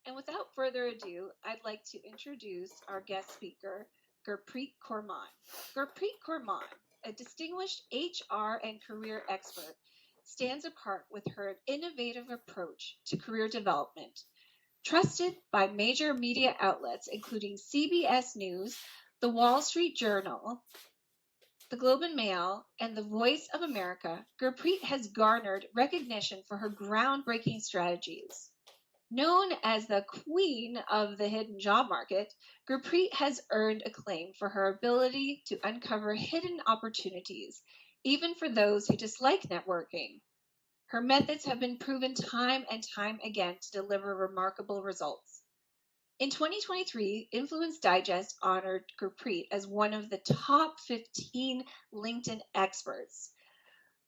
And without further ado, I'd like to introduce our guest speaker, Gurpreet Kaur. Gurpreet Kaur, a distinguished HR and career expert, stands apart with her innovative approach to career development. Trusted by major media outlets including CBS News, The Wall Street Journal, The Globe and Mail, and The Voice of America, Gurpreet has garnered recognition for her groundbreaking strategies. Known as the queen of the hidden job market, Gurpreet has earned acclaim for her ability to uncover hidden opportunities, even for those who dislike networking. Her methods have been proven time and time again to deliver remarkable results. In 2023, Influence Digest honored Gurpreet as one of the top 15 LinkedIn experts,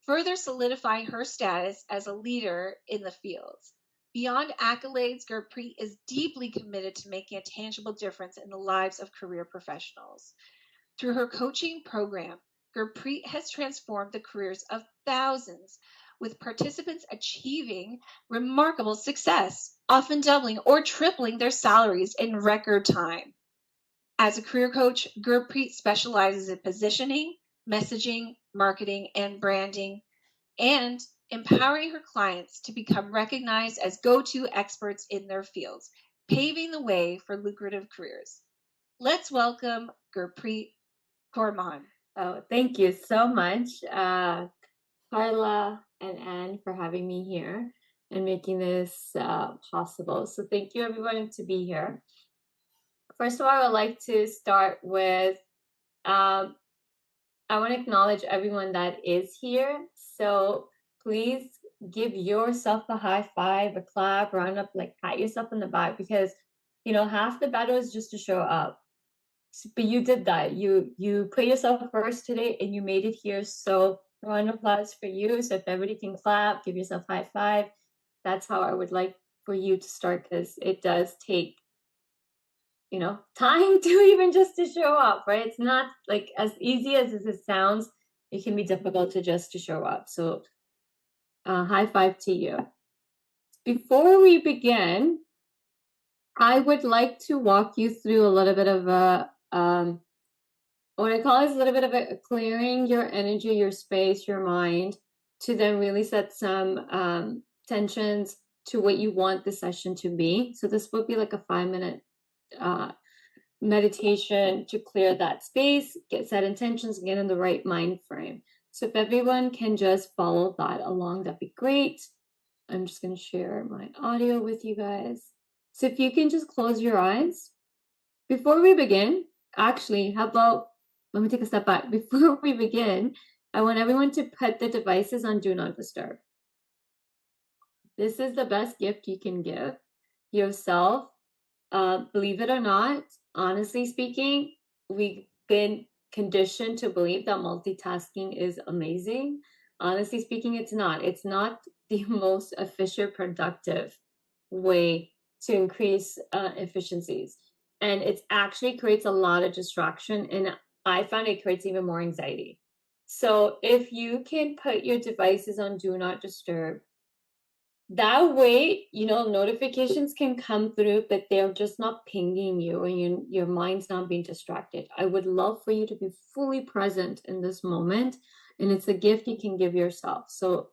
further solidifying her status as a leader in the field. Beyond accolades, Gurpreet is deeply committed to making a tangible difference in the lives of career professionals. Through her coaching program, Gurpreet has transformed the careers of thousands, with participants achieving remarkable success, often doubling or tripling their salaries in record time. As a career coach, Gurpreet specializes in positioning, messaging, marketing, and branding, and empowering her clients to become recognized as go-to experts in their fields, paving the way for lucrative careers. Let's welcome Gurpreet Kaur. Oh, thank you so much, Carla and Anne, for having me here and making this possible. So thank you, everyone, to be here. First of all, I would like to start with, I want to acknowledge everyone that is here. So please give yourself a high five, a clap, round up, like pat yourself on the back, because, half the battle is just to show up. But you did that. You put yourself first today and you made it here. So round of applause for you. So if everybody can clap, give yourself a high five. That's how I would like for you to start, because it does take, time to even just to show up, right? It's not like as easy as it sounds. It can be difficult to show up. So high five to you. Before we begin, I would like to walk you through a little bit of a what I call is a little bit of a clearing your energy, your space, your mind, to then really set some tensions to what you want the session to be. So this would be like a 5-minute meditation to clear that space, set intentions, get in the right mind frame. So if everyone can just follow that along, that'd be great. I'm just going to share my audio with you guys. So if you can just close your eyes. Before we begin, actually, let me take a step back. Before we begin, I want everyone to put the devices on Do Not Disturb. This is the best gift you can give yourself. Believe it or not, honestly speaking, we've been conditioned to believe that multitasking is amazing. Honestly speaking, it's not. It's not the most efficient, productive way to increase efficiencies. And it actually creates a lot of distraction. And I found it creates even more anxiety. So if you can put your devices on Do Not Disturb, that way, notifications can come through, but they're just not pinging you and your mind's not being distracted. I would love for you to be fully present in this moment. And it's a gift you can give yourself. So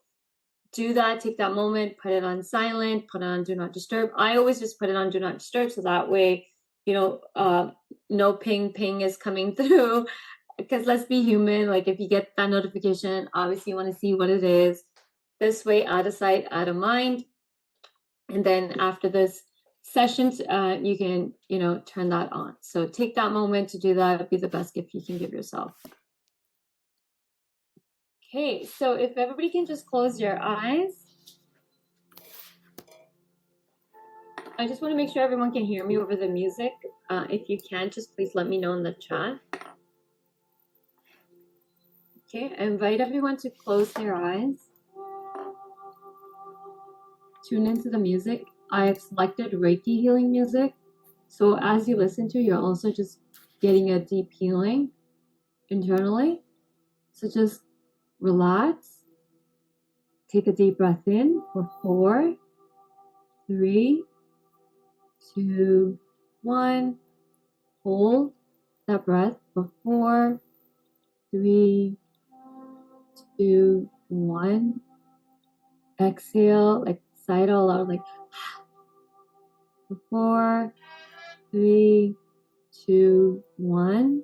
do that, take that moment, put it on silent, put it on Do Not Disturb. I always just put it on Do Not Disturb. So that way, no ping is coming through, because let's be human. Like if you get that notification, obviously you want to see what it is. This way, out of sight, out of mind. And then after this session, you can, turn that on. So take that moment to do that. It'll be the best gift you can give yourself. Okay, so if everybody can just close your eyes. I just want to make sure everyone can hear me over the music. If you can, just please let me know in the chat. Okay, I invite everyone to close their eyes. Tune into the music. I have selected Reiki healing music. So as you listen to, you're also just getting a deep healing internally. So just relax. Take a deep breath in for 4, 3, 2, 1. Hold that breath for 4, 3, 2, 1. Exhale, like sigh it all out, like for 4, 3, 2, 1.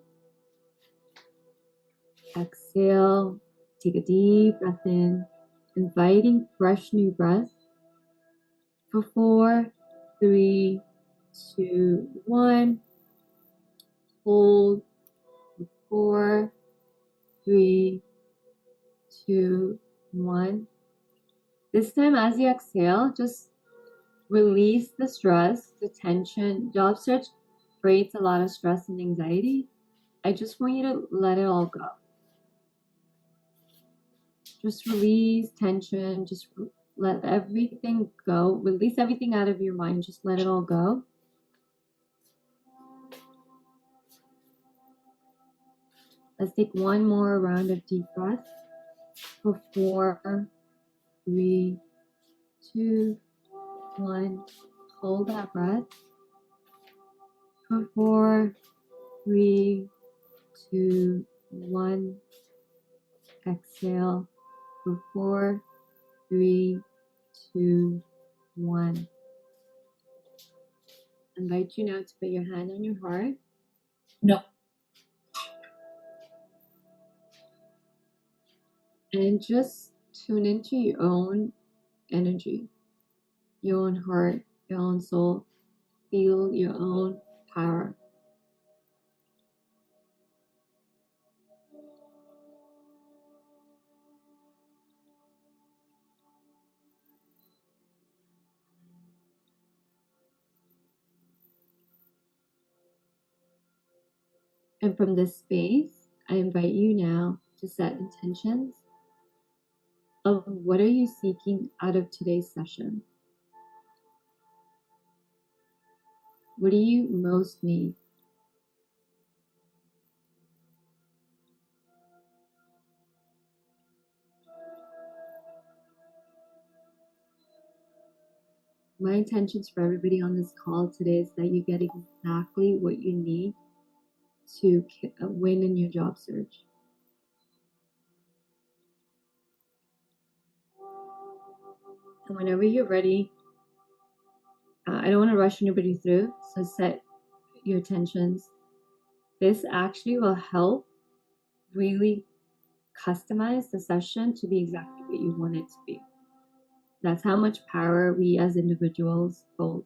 Exhale, take a deep breath in, inviting fresh new breath for 4, 3, 2, 1. Hold for 4, 3, 2, 1. This time, as you exhale, just release the stress, the tension. Job search creates a lot of stress and anxiety. I just want you to let it all go. Just release tension. Just let everything go. Release everything out of your mind. Just let it all go. Let's take one more round of deep breath for 4, 3, 2, 1. Hold that breath for 4, 3, 2, 1. Exhale for 4, 3, 2, 1. I invite you now to put your hand on your heart. No. And just tune into your own energy, your own heart, your own soul. Feel your own power. And from this space, I invite you now to set intentions of what are you seeking out of today's session? What do you most need? My intentions for everybody on this call today is that you get exactly what you need to win in your job search. And whenever you're ready, I don't want to rush anybody through, so set your intentions. This actually will help really customize the session to be exactly what you want it to be. That's how much power we as individuals hold.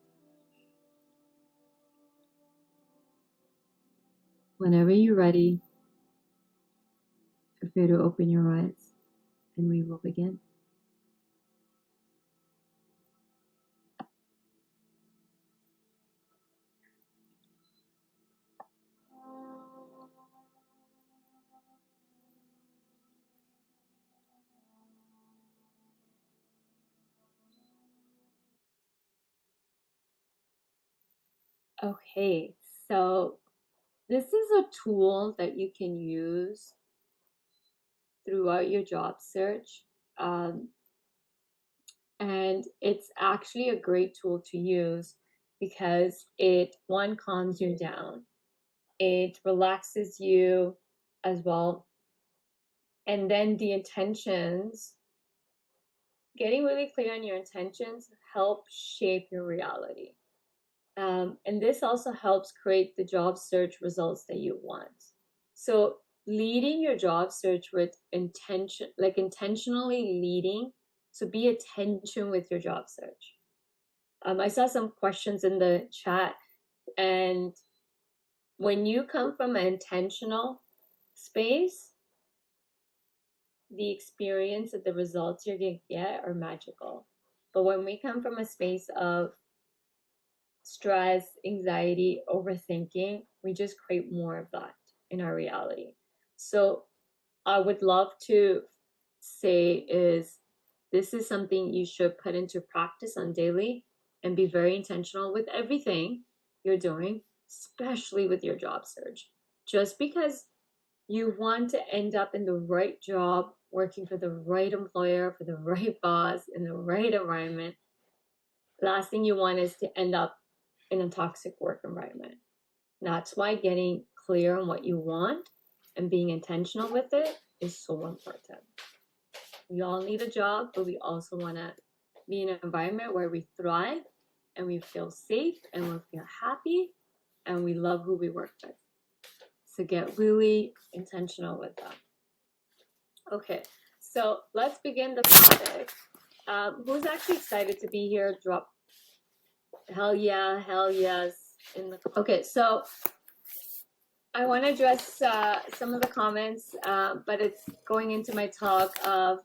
Whenever you're ready, feel free to open your eyes and we will begin. Okay, so this is a tool that you can use throughout your job search. And it's actually a great tool to use because it, one, calms you down. It relaxes you as well. And then the intentions, getting really clear on your intentions help shape your reality. And this also helps create the job search results that you want. So leading your job search with intention, like intentionally leading, so be attention with your job search. I saw some questions in the chat, and when you come from an intentional space, the experience of the results you're going to get are magical. But when we come from a space of stress, anxiety, overthinking, we just create more of that in our reality. So I would love to say is this is something you should put into practice on daily and be very intentional with everything you're doing, especially with your job search. Just because you want to end up in the right job, working for the right employer, for the right boss, in the right environment, last thing you want is to end up in a toxic work environment. That's why getting clear on what you want and being intentional with it is so important. We all need a job, but we also want to be in an environment where we thrive and we feel safe and we feel happy and we love who we work with. So get really intentional with that. Okay, so let's begin the topic. Who's actually excited to be here? Drop hell yeah, hell yes in the. Okay, so I want to address some of the comments, but it's going into my talk of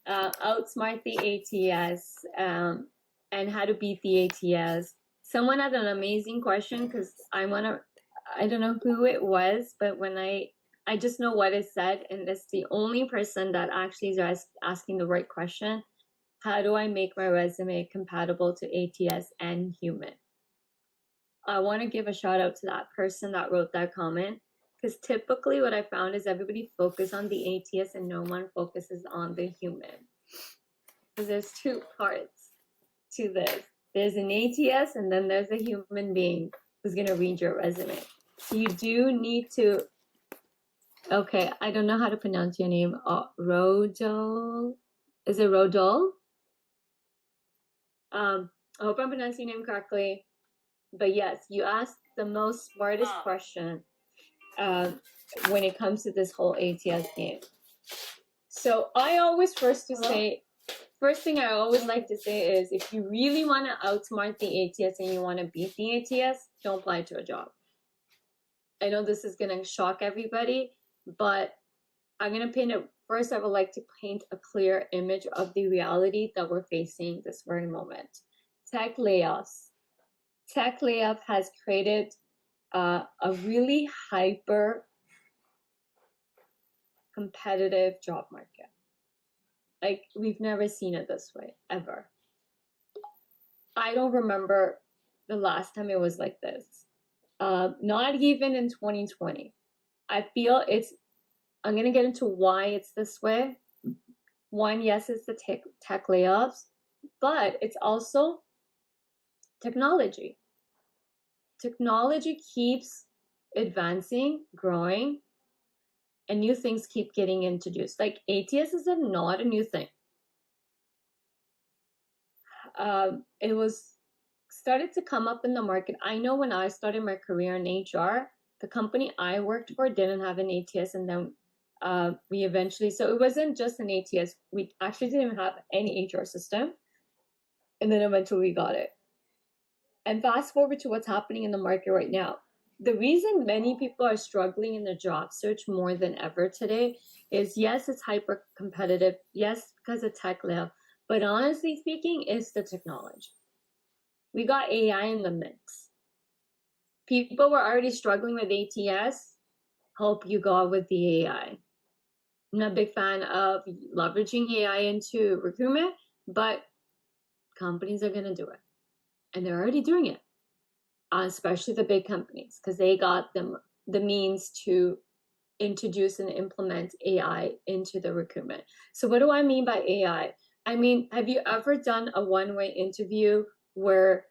outsmart the ATS and how to beat the ATS. Someone had an amazing question because I don't know who it was, but when I just know what it said, and it's the only person that actually is asking the right question. How do I make my resume compatible to ATS and human? I want to give a shout out to that person that wrote that comment, because typically what I found is everybody focuses on the ATS and no one focuses on the human. Because there's two parts to this. There's an ATS and then there's a human being who's going to read your resume. So you do need to, okay, I don't know how to pronounce your name. Rodol? Is it Rodol? I hope I'm pronouncing your name correctly. But yes, you asked the most smartest question when it comes to this whole ATS game. So I always first thing I always like to say is, if you really want to outsmart the ATS and you want to beat the ATS, don't apply to a job. I know this is going to shock everybody, but I'm going to paint it. First, I would like to paint a clear image of the reality that we're facing this very moment. Tech layoffs. Tech layoff has created a really hyper competitive job market. Like, we've never seen it this way, ever. I don't remember the last time it was like this. Not even in 2020. I feel I'm going to get into why it's this way. One, yes, it's the tech layoffs, but it's also technology. Technology keeps advancing, growing, and new things keep getting introduced. Like, ATS is not a new thing. It was started to come up in the market. I know when I started my career in HR, the company I worked for didn't have an ATS, and then we eventually, so it wasn't just an ATS. We actually didn't even have any HR system, and then eventually we got it. And fast forward to what's happening in the market right now. The reason many people are struggling in the job search more than ever today is, yes, it's hyper competitive. Yes, because of tech layoff. But honestly speaking, it's the technology. We got AI in the mix. People were already struggling with ATS. Hope you go with the AI. I'm not a big fan of leveraging AI into recruitment, but companies are going to do it. And they're already doing it, especially the big companies, because they got the means to introduce and implement AI into the recruitment. So what do I mean by AI? I mean, have you ever done a one-way interview where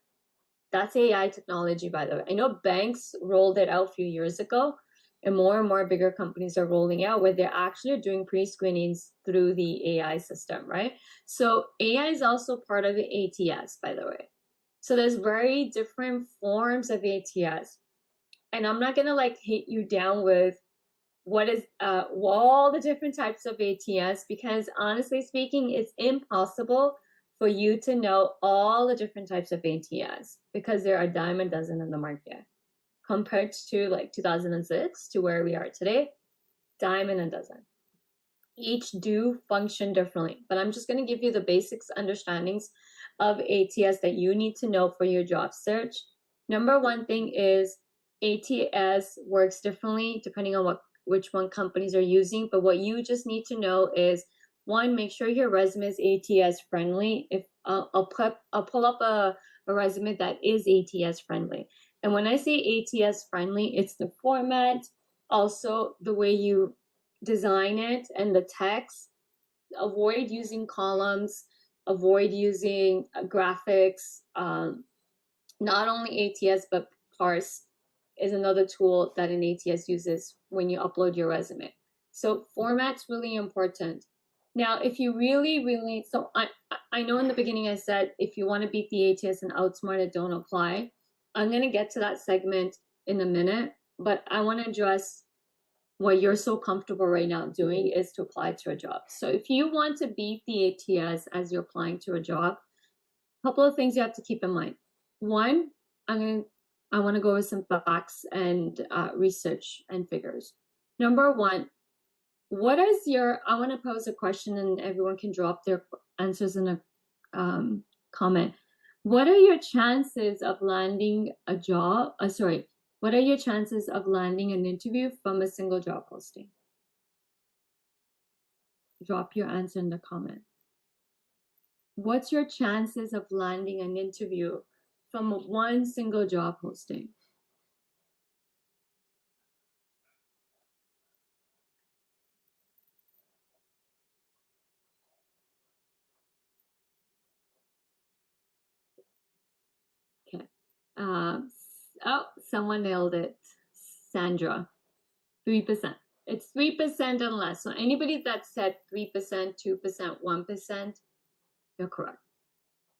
that's AI technology, by the way? I know banks rolled it out a few years ago, and more bigger companies are rolling out where they're actually doing pre-screenings through the AI system, right? So AI is also part of the ATS, by the way. So there's very different forms of ATS. And I'm not going to like hit you down with what is all the different types of ATS, because honestly speaking, it's impossible for you to know all the different types of ATS, because there are a dime a dozen in the market. Compared to like 2006 to where we are today, dime and a dozen. Each do function differently, but I'm just going to give you the basics understandings of ATS that you need to know for your job search. Number one thing is ATS works differently depending on which one companies are using, but what you just need to know is, one, make sure your resume is ATS friendly. If I'll pull up a resume that is ATS friendly. And when I say ATS friendly, it's the format, also the way you design it, and the text. Avoid using columns, avoid using graphics, Not only ATS, but Parse is another tool that an ATS uses when you upload your resume. So format's really important. Now, if you really, so I know in the beginning I said, if you want to beat the ATS and outsmart it, don't apply. I'm going to get to that segment in a minute, but I want to address what you're so comfortable right now doing is to apply to a job. So if you want to beat the ATS as you're applying to a job, a couple of things you have to keep in mind. One, I want to go over some facts and research and figures. Number one, what is your, I want to pose a question and everyone can drop their answers in a comment. What are your chances of landing a job? What are your chances of landing an interview from a single job posting? Drop your answer in the comment. What's your chances of landing an interview from one single job posting? Okay. Oh, someone nailed it. Sandra, 3%. It's 3% and less. So anybody that said 3%, 2%, 1%, you're correct.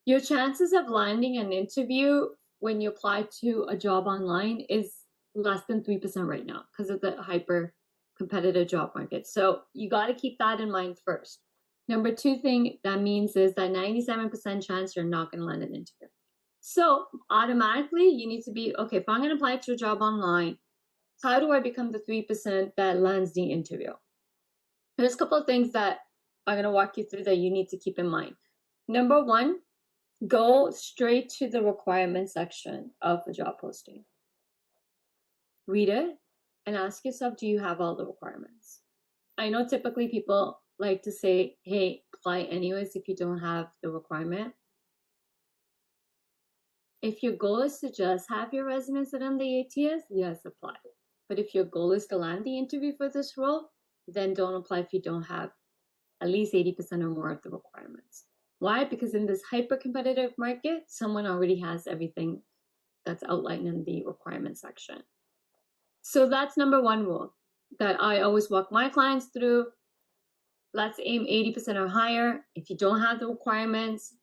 Your chances of landing an interview when you apply to a job online is less than 3% right now because of the hyper competitive job market. So you got to keep that in mind first. Number two thing that means is that 97% chance you're not going to land an interview. So automatically you need to be, okay, if I'm going to apply to a job online, how do I become the 3% that lands the interview? There's a couple of things that I'm going to walk you through that you need to keep in mind. Number one, go straight to the requirement section of the job posting. Read it and ask yourself, do you have all the requirements? I know typically people like to say, hey, apply anyways if you don't have the requirement. If your goal is to just have your resume sit on the ATS, yes, apply. But if your goal is to land the interview for this role, then don't apply if you don't have at least 80% or more of the requirements. Why? Because in this hyper-competitive market, someone already has everything that's outlined in the requirement section. So that's number one rule that I always walk my clients through. Let's aim 80% or higher. If you don't have the requirements,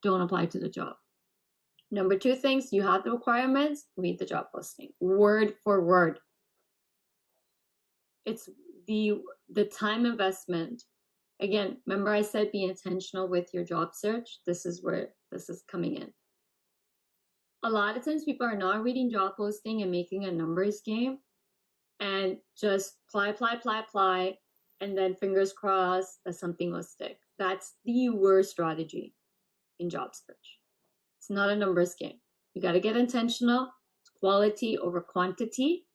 don't apply to the job. Number two things, you have the requirements, read the job posting, word for word. It's the time investment. Again, remember I said be intentional with your job search. This is where this is coming in. A lot of times people are not reading job posting and making a numbers game and just apply, and then fingers crossed that something will stick. That's the worst strategy in job search. It's not a numbers game. You got to get intentional. It's quality over quantity.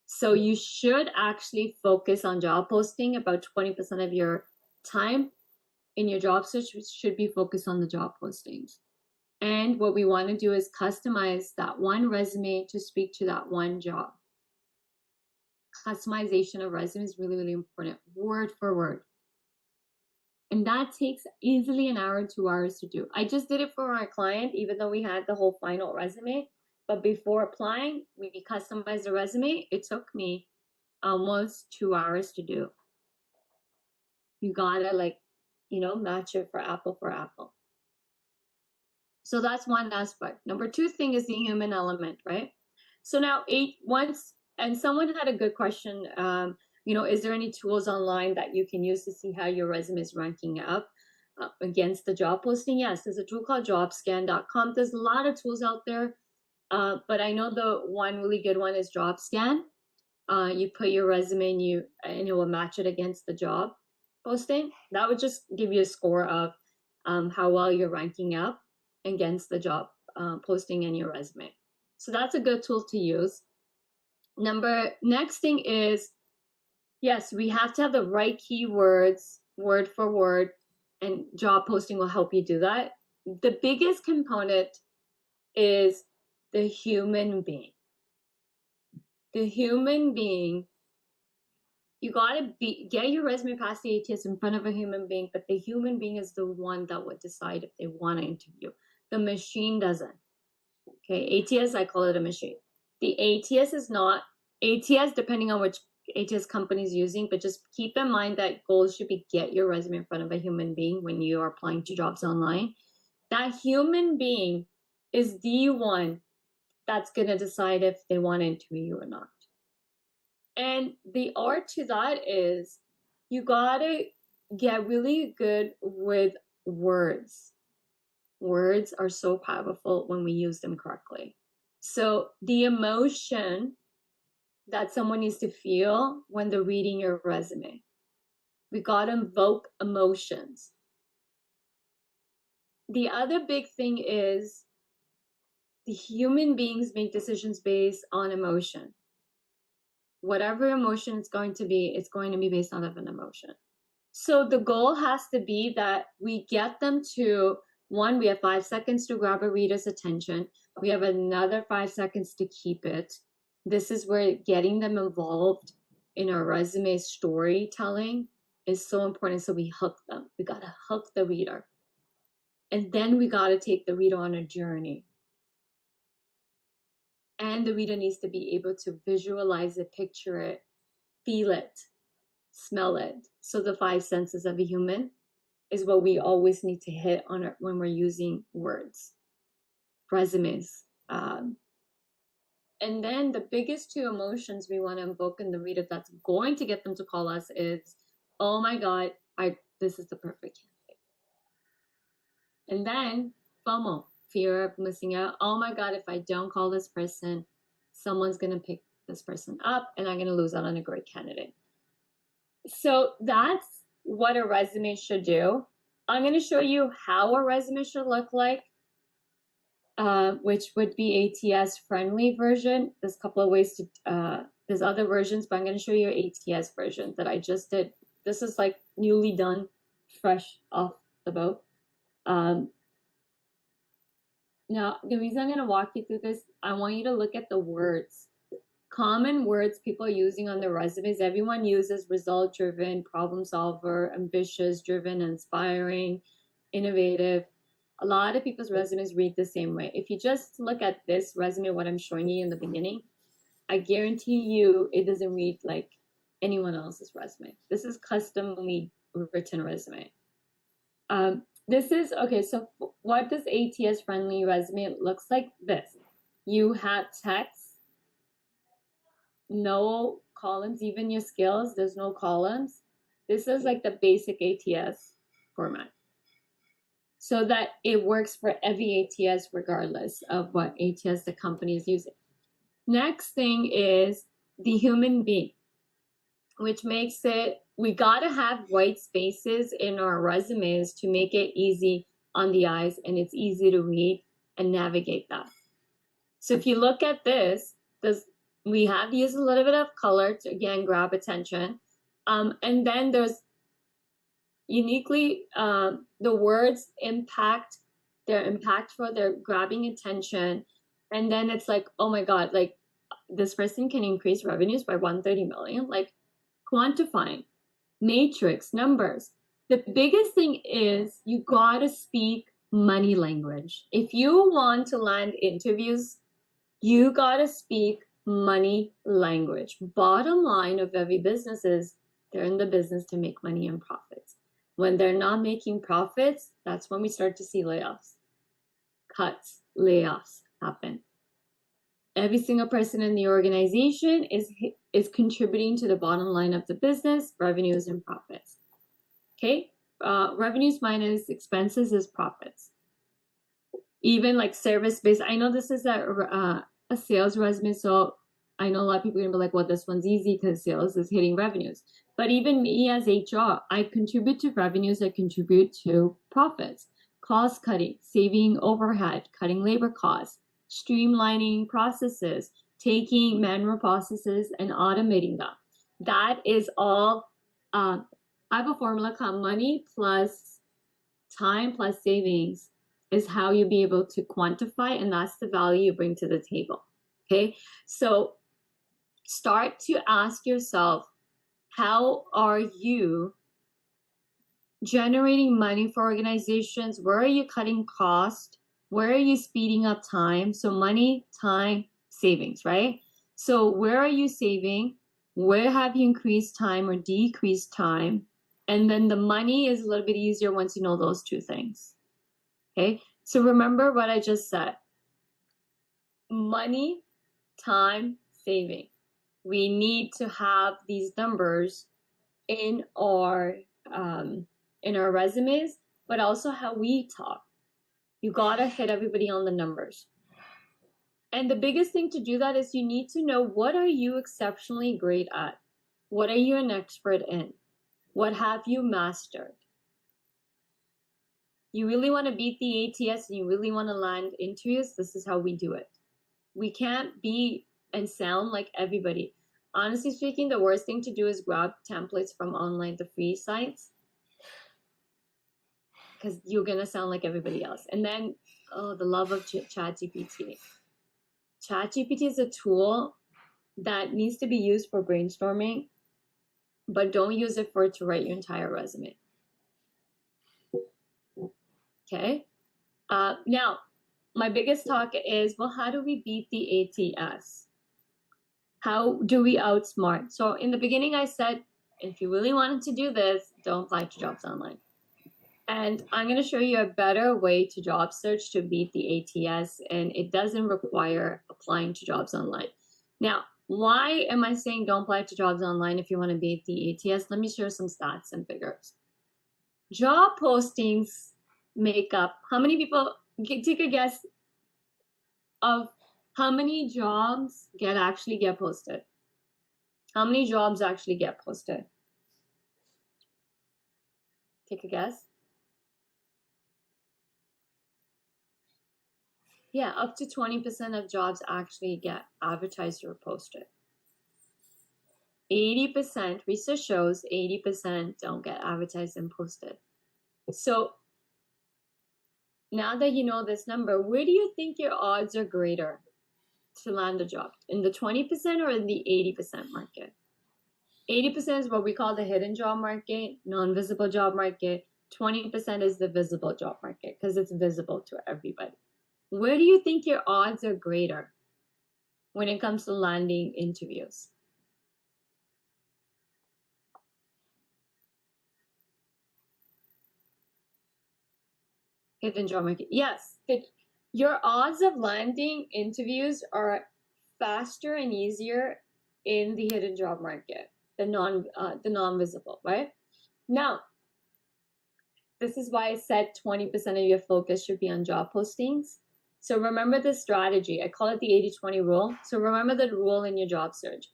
So you should actually focus on job posting. About 20% of your time in your job search should be focused on the job postings. And what we want to do is customize that one resume to speak to that one job. Customization of resume is really, really important, word for word. And that takes easily an hour, 2 hours to do. I just did it for our client, even though we had the whole final resume. But before applying, we customized the resume. It took me almost 2 hours to do. You gotta match it for apple. So that's one aspect. Number two thing is the human element, right? So now and someone had a good question, is there any tools online that you can use to see how your resume is ranking up against the job posting? Yes, there's a tool called jobscan.com. There's a lot of tools out there, but I know the one really good one is JobScan. You put your resume and it will match it against the job posting. That would just give you a score of how well you're ranking up against the job posting in your resume. So that's a good tool to use. Next thing is, yes, we have to have the right keywords, word for word, and job posting will help you do that. The biggest component is the human being. The human being, you gotta get your resume past the ATS in front of a human being, but the human being is the one that would decide if they want to interview. The machine doesn't. Okay, ATS, I call it a machine. The ATS is not, ATS, depending on which ATS company is using, but just keep in mind that goals should be get your resume in front of a human being when you are applying to jobs online. That human being is the one that's going to decide if they want to interview you or not. And the art to that is you got to get really good with words. Words are so powerful when we use them correctly. So the emotion that someone needs to feel when they're reading your resume, we got to invoke emotions. The other big thing is the human beings make decisions based on emotion. Whatever emotion it's going to be based on an emotion. So the goal has to be that we get them to, one, we have 5 seconds to grab a reader's attention. We have another 5 seconds to keep it. This is where getting them involved in our resume storytelling is so important. So we hook them. We got to hook the reader. And then we got to take the reader on a journey. And the reader needs to be able to visualize it, picture it, feel it, smell it. So the 5 senses of a human is what we always need to hit on when we're using words, resumes. And then the biggest 2 emotions we want to invoke in the reader that's going to get them to call us is, oh my God, this is the perfect candidate. And then FOMO, fear of missing out. Oh my God, if I don't call this person, someone's going to pick this person up and I'm going to lose out on a great candidate. So that's what a resume should do. I'm going to show you how a resume should look like, which would be ATS friendly version. There's a couple of ways to, there's other versions, but I'm going to show you ATS version that I just did. This is like newly done, fresh off the boat. Now, the reason I'm going to walk you through this, I want you to look at the words. Common words people are using on their resumes. Everyone uses result-driven, problem solver, ambitious, driven, inspiring, innovative. A lot of people's resumes read the same way. If you just look at this resume, what I'm showing you in the beginning, I guarantee you it doesn't read like anyone else's resume. This is customly written resume. This is, okay, so what does ATS friendly resume looks like? This. You have text, no columns, even your skills, there's no columns. This is like the basic ATS format. So that it works for every ATS regardless of what ATS the company is using. Next thing is the human being, which makes it, we gotta have white spaces in our resumes to make it easy on the eyes and it's easy to read and navigate that. So if you look at this, we have used a little bit of color to, again, grab attention. And then there's uniquely, the words they're impactful, they're grabbing attention. And then it's like, oh my God, like this person can increase revenues by 130 million, like quantifying, matrix, numbers. The biggest thing is you gotta speak money language. If you want to land interviews, you gotta speak money language. Bottom line of every business is they're in the business to make money and profits. When they're not making profits, that's when we start to see layoffs, cuts, layoffs happen. Every single person in the organization is contributing to the bottom line of the business, revenues and profits. Okay, revenues minus expenses is profits. Even like service-based, I know this is a sales resume, so I know a lot of people are gonna be like, well, this one's easy because sales is hitting revenues. But even me as HR, I contribute to revenues, I contribute to profits. Cost cutting, saving overhead, cutting labor costs, streamlining processes, taking manual processes and automating them. That is all, I have a formula called money plus time plus savings is how you be able to quantify, and that's the value you bring to the table. Okay, so start to ask yourself, how are you generating money for organizations? Where are you cutting costs? Where are you speeding up time? So money, time, savings, right? So where are you saving? Where have you increased time or decreased time? And then the money is a little bit easier once you know those two things. Okay, so remember what I just said. Money, time, saving. We need to have these numbers in our resumes, but also how we talk. You gotta hit everybody on the numbers. And the biggest thing to do that is you need to know, what are you exceptionally great at? What are you an expert in? What have you mastered? You really want to beat the ATS and you really want to land interviews, this is how we do it. We can't be and sound like everybody. Honestly speaking, the worst thing to do is grab templates from online, the free sites, because you're going to sound like everybody else. And then, oh, the love of ChatGPT. ChatGPT is a tool that needs to be used for brainstorming, but don't use it to write your entire resume. Okay? Now, my biggest talk is, well, how do we beat the ATS? How do we outsmart? So in the beginning, I said, if you really wanted to do this, don't apply to jobs online. And I'm going to show you a better way to job search to beat the ATS, and it doesn't require applying to jobs online. Now, why am I saying don't apply to jobs online if you want to beat the ATS? Let me share some stats and figures. Job postings make up, how many people, take a guess of how many jobs actually get posted? How many jobs actually get posted? Take a guess. Yeah, up to 20% of jobs actually get advertised or posted. 80%, research shows 80% don't get advertised and posted. So now that you know this number, where do you think your odds are greater to land a job? In the 20% or in the 80% market? 80% is what we call the hidden job market, non-visible job market. 20% is the visible job market because it's visible to everybody. Where do you think your odds are greater when it comes to landing interviews? Hidden job market. Yes, your odds of landing interviews are faster and easier in the hidden job market, the non-visible, right? Now, this is why I said 20% of your focus should be on job postings. So remember the strategy. I call it the 80-20 rule. So remember the rule in your job search.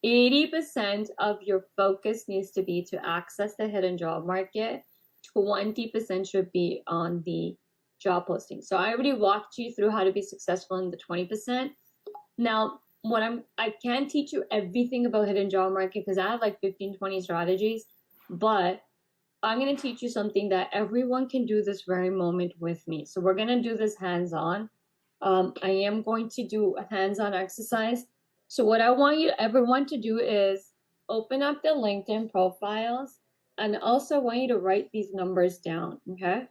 80% of your focus needs to be to access the hidden job market. 20% should be on the job posting. So I already walked you through how to be successful in the 20%. Now, I can't teach you everything about hidden job market because I have like 15, 20 strategies, but I'm going to teach you something that everyone can do this very moment with me. So we're going to do this hands-on. I am going to do a hands-on exercise. So what I want everyone to do is open up the LinkedIn profiles, and also want you to write these numbers down, okay?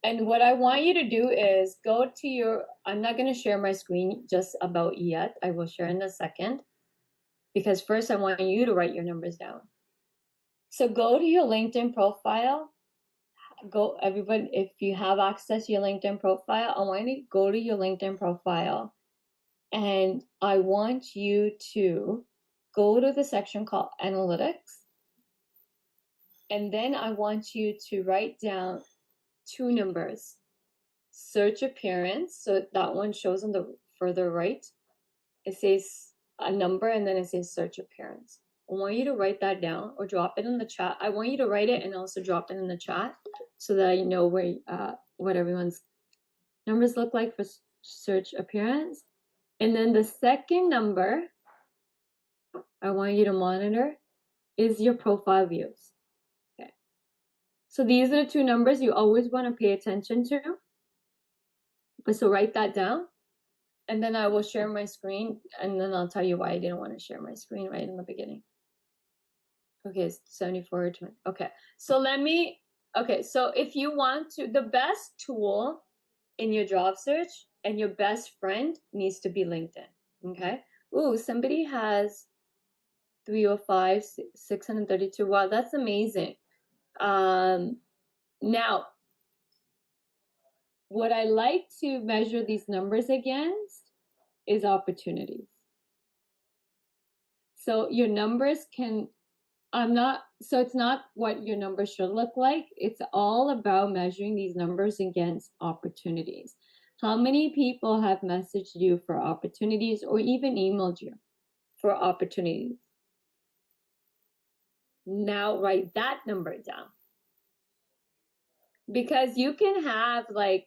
And what I want you to do is go to your, I'm not going to share my screen just about yet. I will share in a second, because first I want you to write your numbers down. So go to your LinkedIn profile. Go, everyone, if you have access to your LinkedIn profile, I want you to go to your LinkedIn profile, and I want you to go to the section called Analytics, and then I want you to write down two numbers. Search appearance, so that one shows on the further right. It says a number, and then it says search appearance. I want you to write that down or drop it in the chat. I want you to write it and also drop it in the chat so that I know where what everyone's numbers look like for search appearance. And then the second number I want you to monitor is your profile views. Okay. So these are the two numbers you always want to pay attention to. But so write that down. And then I will share my screen, and then I'll tell you why I didn't want to share my screen right in the beginning. Okay, 74 20. Okay, so let me Okay, so if you want to, the best tool in your job search and your best friend needs to be LinkedIn. Okay. Ooh, somebody has 305, 632. Wow, that's amazing. Now, what I like to measure these numbers against is opportunities. So your numbers can, so it's not what your numbers should look like. It's all about measuring these numbers against opportunities. How many people have messaged you for opportunities or even emailed you for opportunities? Now write that number down. Because you can have like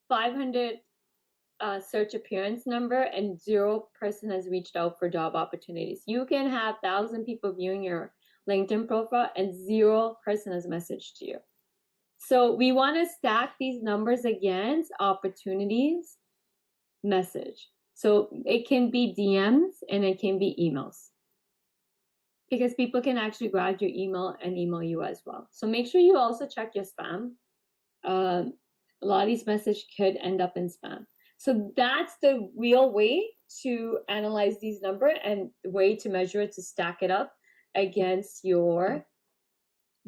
500 search appearance number and 0 person has reached out for job opportunities. You can have 1,000 people viewing your LinkedIn profile and 0 person has messaged you. So we want to stack these numbers against opportunities message. So it can be DMs and it can be emails, because people can actually grab your email and email you as well. So make sure you also check your spam. A lot of these messages could end up in spam. So that's the real way to analyze these numbers and the way to measure it, to stack it up against your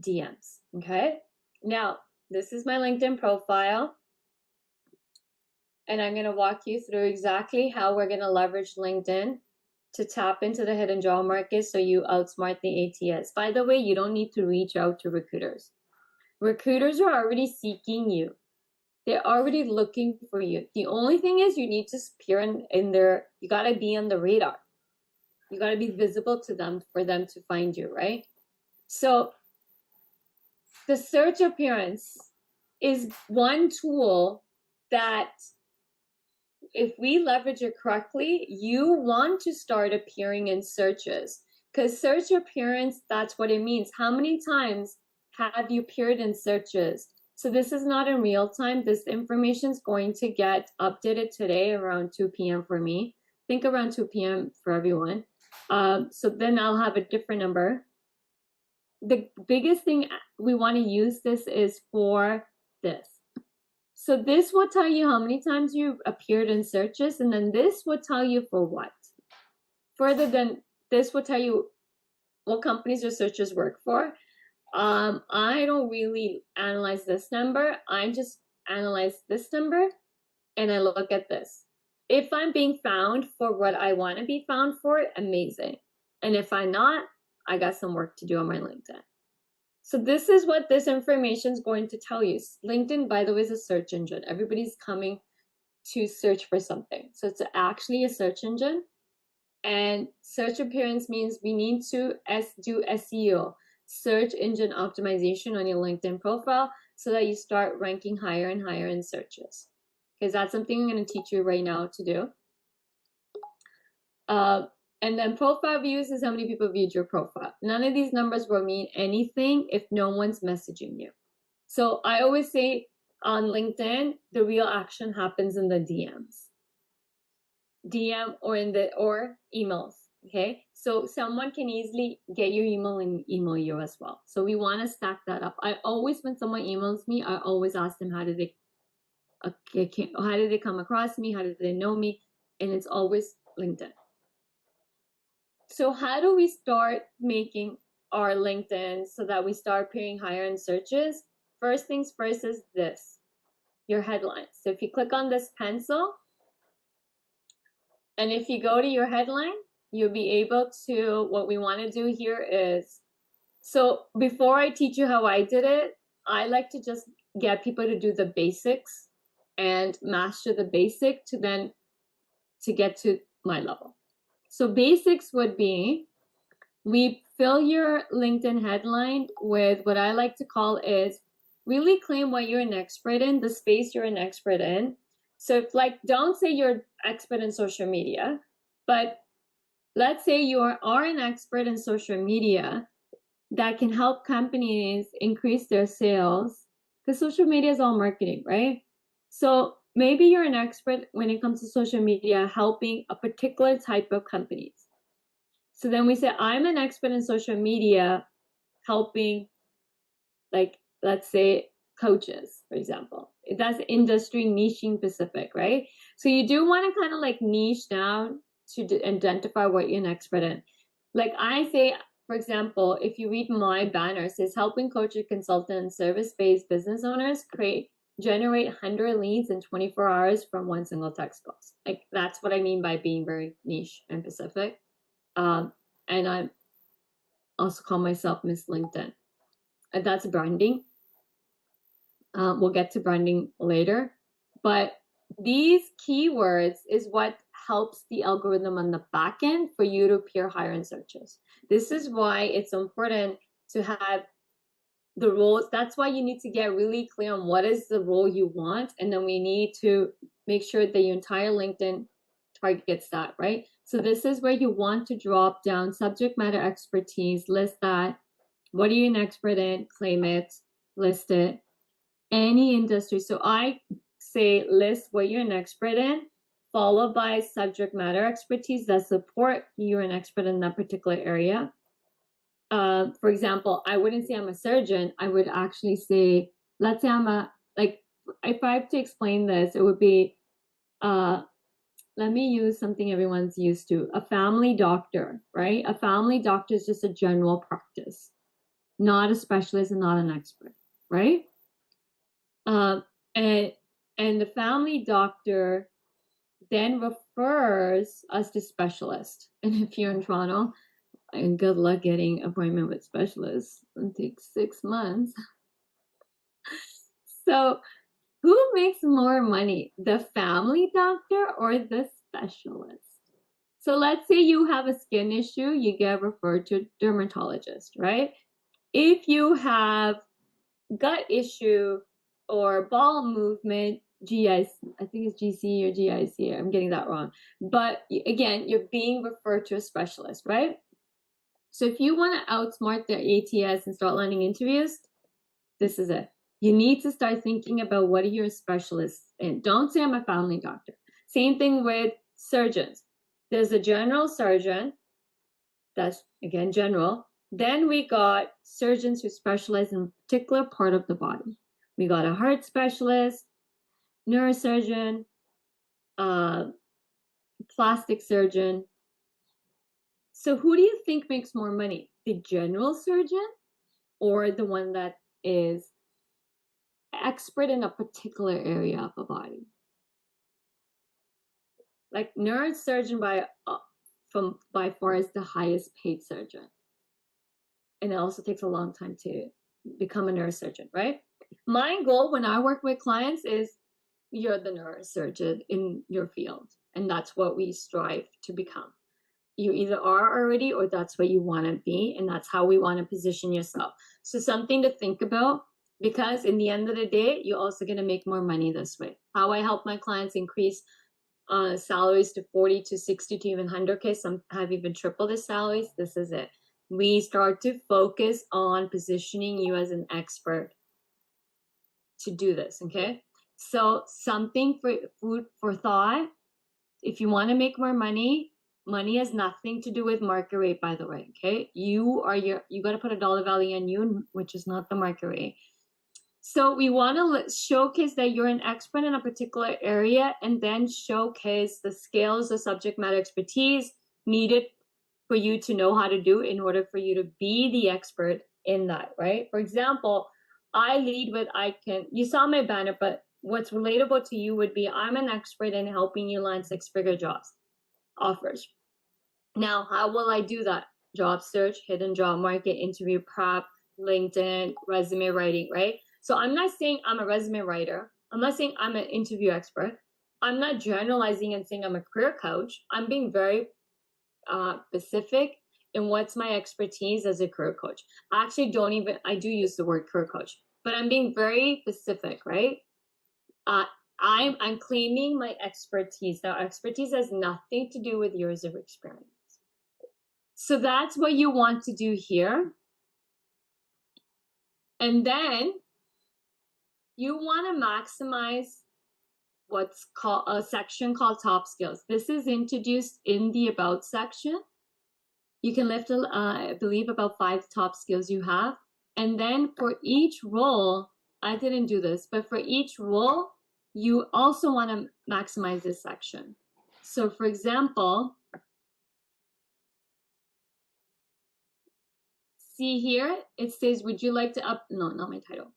DMs. Okay. Now, this is my LinkedIn profile. And I'm going to walk you through exactly how we're going to leverage LinkedIn to tap into the hidden job market so you outsmart the ATS. By the way, you don't need to reach out to recruiters. Recruiters are already seeking you. They're already looking for you. The only thing is you need to appear in their, you got to be on the radar. You got to be visible to them for them to find you, right? So the search appearance is one tool that if we leverage it correctly, you want to start appearing in searches, because search appearance, that's what it means. How many times have you appeared in searches? So this is not in real time. This information is going to get updated today around 2 p.m. for me. I think around 2 p.m. for everyone. So then I'll have a different number. The biggest thing we want to use this is for this. So this will tell you how many times you appeared in searches, and then this will tell you for what. Further than this will tell you what companies your searches work for. I don't really analyze this number. I just analyze this number and I look at this. If I'm being found for what I want to be found for, amazing. And if I'm not, I got some work to do on my LinkedIn. So this is what this information is going to tell you. LinkedIn, by the way, is a search engine. Everybody's coming to search for something. So it's actually a search engine. And search appearance means we need to do SEO, search engine optimization, on your LinkedIn profile so that you start ranking higher and higher in searches. Because that's something I'm going to teach you right now to do. And then profile views is how many people viewed your profile. None of these numbers will mean anything if no one's messaging you. So I always say on LinkedIn, the real action happens in the DMs. DM or emails. Okay. So someone can easily get your email and email you as well. So we want to stack that up. I always, when someone emails me, I always ask them, how did they come across me? How did they know me? And it's always LinkedIn. So how do we start making our LinkedIn so that we start appearing higher in searches? First things first is this, your headlines. So if you click on this pencil, and if you go to your headline, you'll be able to, what we want to do here is, so before I teach you how I did it, I like to just get people to do the basics and master the basic to get to my level. So basics would be, we fill your LinkedIn headline with what I like to call is really claim what you're an expert in, the space you're an expert in. So if, like, don't say you're expert in social media, but let's say you are an expert in social media that can help companies increase their sales, because social media is all marketing, right? So maybe you're an expert when it comes to social media, helping a particular type of companies. So then we say, I'm an expert in social media, helping like let's say coaches, for example. That's industry niching specific, right? So you do want to kind of like niche down to identify what you're an expert in. Like I say, for example, if you read my banner, it says helping coaches, consultants, and service-based business owners generate 100 leads in 24 hours from one single text post. Like that's what I mean by being very niche and specific. And I also call myself Miss LinkedIn. And that's branding. We'll get to branding later, but these keywords is what helps the algorithm on the back end for you to appear higher in searches. This is why it's important to have the roles. That's why you need to get really clear on what is the role you want, and then we need to make sure that your entire LinkedIn targets that, right? So this is where you want to drop down subject matter expertise, list that. What are you an expert in? Claim it, list it. Any industry. So I say list what you're an expert in, followed by subject matter expertise that support you're an expert in that particular area. For example, I wouldn't say I'm a surgeon. I would actually say, let's say I'm if I have to explain this, it would be, let me use something everyone's used to, a family doctor, right? A family doctor is just a general practice, not a specialist and not an expert, right? And the family doctor then refers us to specialists. And if you're in Toronto, and good luck getting appointment with specialists. It takes 6 months. So who makes more money, the family doctor or the specialist? So let's say you have a skin issue, you get referred to a dermatologist, right? If you have gut issue or bowel movement, I think it's GC or GIC, I'm getting that wrong. But again, you're being referred to a specialist, right? So if you want to outsmart the ATS and start landing interviews, this is it. You need to start thinking about what are your specialists in. Don't say I'm a family doctor. Same thing with surgeons. There's a general surgeon, that's again general. Then we got surgeons who specialize in a particular part of the body. We got a heart specialist, neurosurgeon, plastic surgeon. So who do you think makes more money? The general surgeon or the one that is expert in a particular area of the body? Like neurosurgeon by far is the highest paid surgeon. And it also takes a long time to become a neurosurgeon, right? My goal when I work with clients is you're the neurosurgeon in your field. And that's what we strive to become. You either are already or that's what you want to be. And that's how we want to position yourself. So something to think about, because in the end of the day, you're also going to make more money this way. How I help my clients increase salaries to 40 to 60 to even 100K. Some have even tripled the salaries. This is it. We start to focus on positioning you as an expert to do this, okay? So something for food for thought. If you want to make more money, money has nothing to do with market rate, by the way, okay? You got to put a dollar value on you, which is not the market rate. So we want to showcase that you're an expert in a particular area and then showcase the skills, the subject matter expertise needed for you to know how to do in order for you to be the expert in that, right? For example, I lead with you saw my banner, but what's relatable to you would be I'm an expert in helping you land 6-figure jobs, offers. Now, how will I do that? Job search, hidden job market, interview prep, LinkedIn, resume writing, right? So I'm not saying I'm a resume writer. I'm not saying I'm an interview expert. I'm not generalizing and saying I'm a career coach. I'm being very specific in what's my expertise as a career coach. I do use the word career coach, but I'm being very specific, right? I'm claiming my expertise. Now, expertise has nothing to do with years of experience. So that's what you want to do here. And then you want to maximize what's called a section called top skills. This is introduced in the about section. You can lift, I believe, about 5 top skills you have. And then for each role, I didn't do this, but for each role, you also want to maximize this section. So for example, see here, it says, would you like to no, not my title.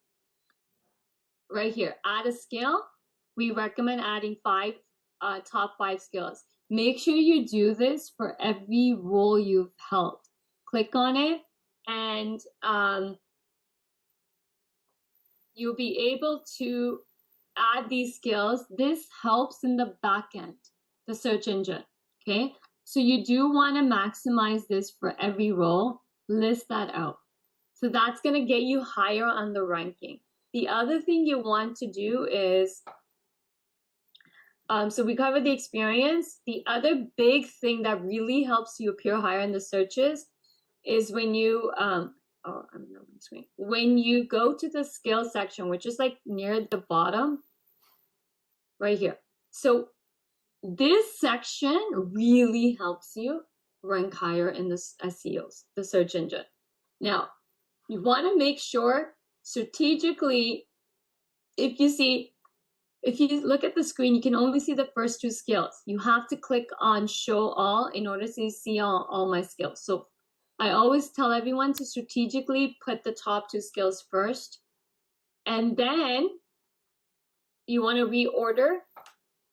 Right here, add a skill. We recommend adding top 5 skills. Make sure you do this for every role you've held. Click on it and you'll be able to add these skills. This helps in the back end, the search engine, okay? So you do want to maximize this for every role. List that out. So that's going to get you higher on the ranking. The other thing you want to do is, so we covered the experience. The other big thing that really helps you appear higher in the searches is when you, when you go to the skills section, which is like near the bottom, right here. So this section really helps you rank higher in the SEOs, the search engine. Now, you want to make sure strategically, if you look at the screen, you can only see the first 2 skills. You have to click on show all in order to see all my skills. So I always tell everyone to strategically put the top 2 skills first. And then you want to reorder,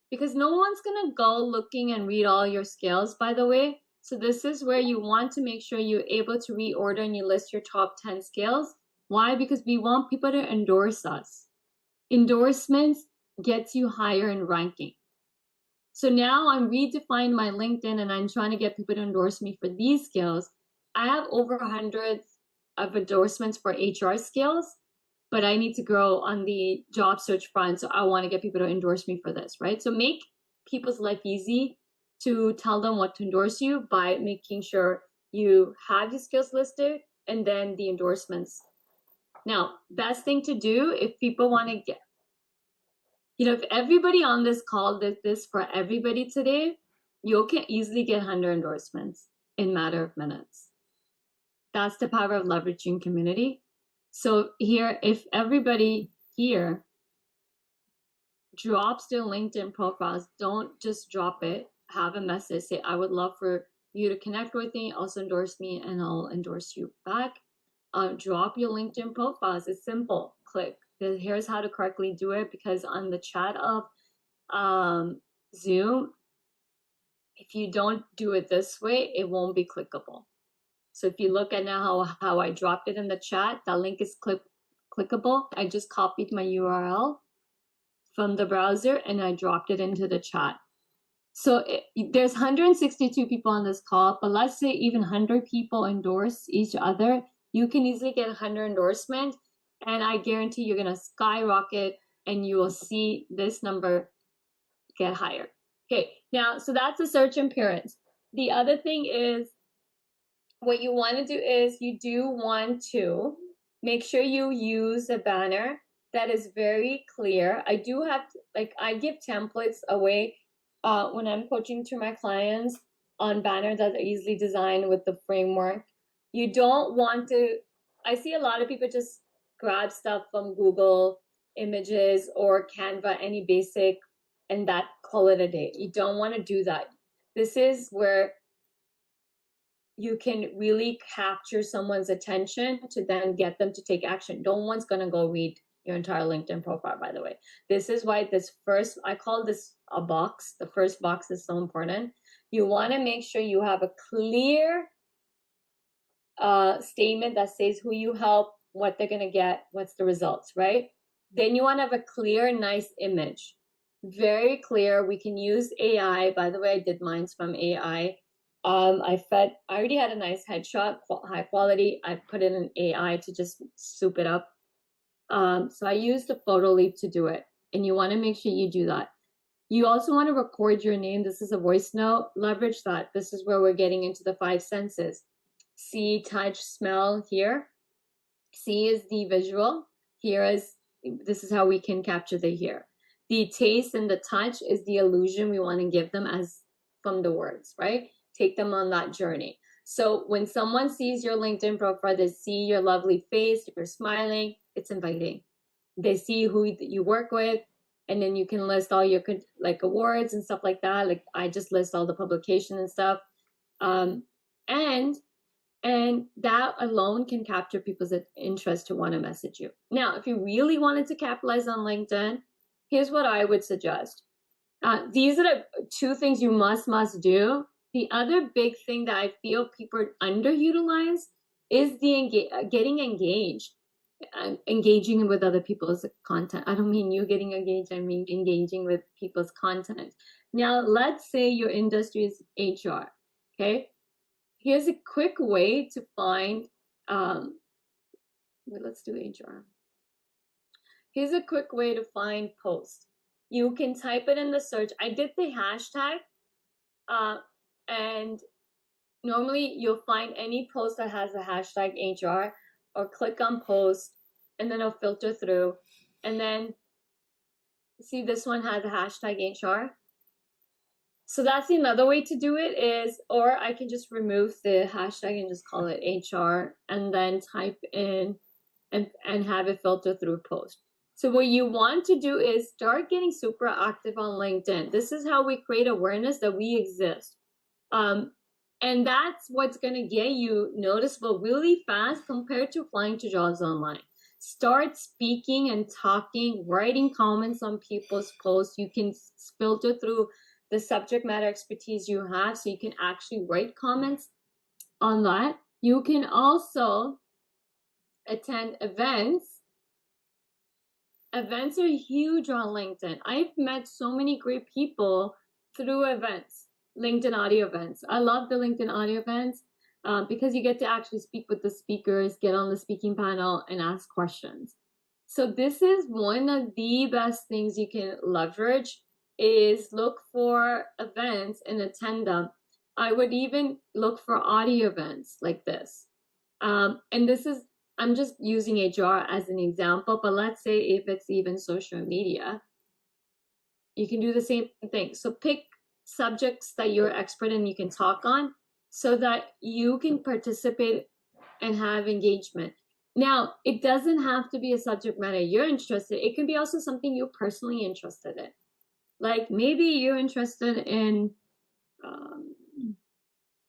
because no one's going to go looking and read all your skills, by the way. So this is where you want to make sure you're able to reorder and you list your top 10 skills. Why? Because we want people to endorse us. Endorsements gets you higher in ranking. So now I'm redefining my LinkedIn and I'm trying to get people to endorse me for these skills. I have over 100 of endorsements for HR skills, but I need to grow on the job search front. So I want to get people to endorse me for this, right? So make people's life easy to tell them what to endorse you by making sure you have your skills listed and then the endorsements. Now, best thing to do if people want to get, if everybody on this call did this for everybody today, you can easily get 100 endorsements in a matter of minutes. That's the power of leveraging community. So here, if everybody here drops their LinkedIn profiles, don't just drop it. Have a message, say, I would love for you to connect with me, also endorse me, and I'll endorse you back. Drop your LinkedIn profiles. It's simple. Click. Here's how to correctly do it, because on the chat of Zoom, if you don't do it this way, it won't be clickable. So if you look at now how I dropped it in the chat, that link is clickable. I just copied my URL from the browser and I dropped it into the chat. So there's 162 people on this call, but let's say even 100 people endorse each other, you can easily get 100 endorsements, and I guarantee you're going to skyrocket and you will see this number get higher. Okay, now, so that's the search appearance. The other thing is, what you want to do is you do want to make sure you use a banner that is very clear. I do have, I give templates away when I'm coaching to my clients on banners that are easily designed with the framework. You don't want to, I see a lot of people just grab stuff from Google Images or Canva, any basic, and that call it a day. You don't want to do that. This is where you can really capture someone's attention to then get them to take action. No one's going to go read your entire LinkedIn profile, by the way. This is why this first, I call this a box. The first box is so important. You want to make sure you have a clear statement that says who you help, what they're going to get, what's the results, right? Then you want to have a clear, nice image. Very clear. We can use AI. By the way, I did mine from AI. I already had a nice headshot, high quality. I put in an AI to just soup it up. So I used the photo leap to do it. And you want to make sure you do that. You also want to record your name. This is a voice note. Leverage that. This is where we're getting into the 5 senses. See, touch, smell here. See is the visual. This is how we can capture the hear. The taste and the touch is the illusion we want to give them as from the words, right? Take them on that journey. So when someone sees your LinkedIn profile, they see your lovely face, you're smiling, it's inviting. They see who you work with, and then you can list all your like awards and stuff like that. Like I just list all the publication and stuff. And that alone can capture people's interest to want to message you. Now, if you really wanted to capitalize on LinkedIn, here's what I would suggest. These are the two things you must do. The other big thing that I feel people underutilize is the getting engaged, engaging with other people's content. I don't mean you getting engaged, I mean engaging with people's content. Now, let's say your industry is HR, okay? Here's a quick way to find, let's do HR. Here's a quick way to find posts. You can type it in the search. I did the hashtag, and normally you'll find any post that has the hashtag HR, or click on post, and then it'll filter through. And then see, this one has a hashtag HR. So that's another way to do it is, or I can just remove the hashtag and just call it HR, and then type in and have it filter through post. So what you want to do is start getting super active on LinkedIn. This is how we create awareness that we exist. And that's what's going to get you noticeable really fast compared to applying to jobs online. Start speaking and talking, writing comments on people's posts. You can filter through the subject matter expertise you have, so you can actually write comments on that. You can also attend events. Events are huge on LinkedIn. I've met so many great people through events, LinkedIn audio events. I love the LinkedIn audio events because you get to actually speak with the speakers, get on the speaking panel, and ask questions. So this is one of the best things you can leverage, is look for events and attend them. I would even look for audio events like this. And this is, I'm just using HR as an example, but let's say if it's even social media, you can do the same thing. So pick subjects that you're expert in, you can talk on, so that you can participate and have engagement. Now, it doesn't have to be a subject matter you're interested in. It can be also something you're personally interested in. Like maybe you're interested in,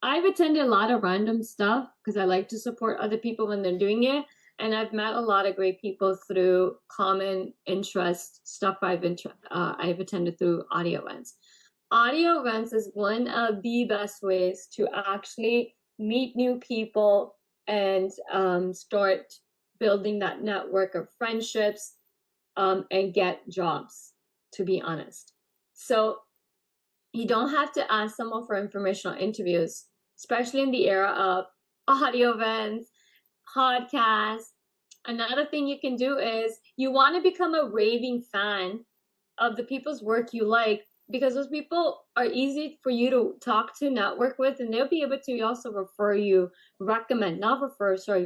I've attended a lot of random stuff because I like to support other people when they're doing it. And I've met a lot of great people through common interest stuff I've attended through audio events. Audio events is one of the best ways to actually meet new people and start building that network of friendships and get jobs, to be honest. So you don't have to ask someone for informational interviews, especially in the era of audio events, podcasts. Another thing you can do is you want to become a raving fan of the people's work you like, because those people are easy for you to talk to, network with, and they'll be able to also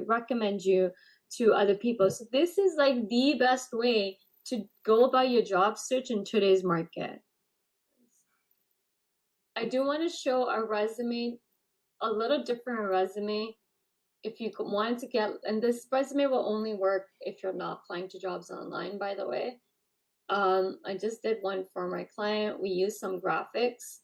recommend you to other people. So this is like the best way to go about your job search in today's market. I do want to show a resume, a little different resume. If you wanted to get, and this resume will only work if you're not applying to jobs online, by the way. I just did one for my client. We used some graphics.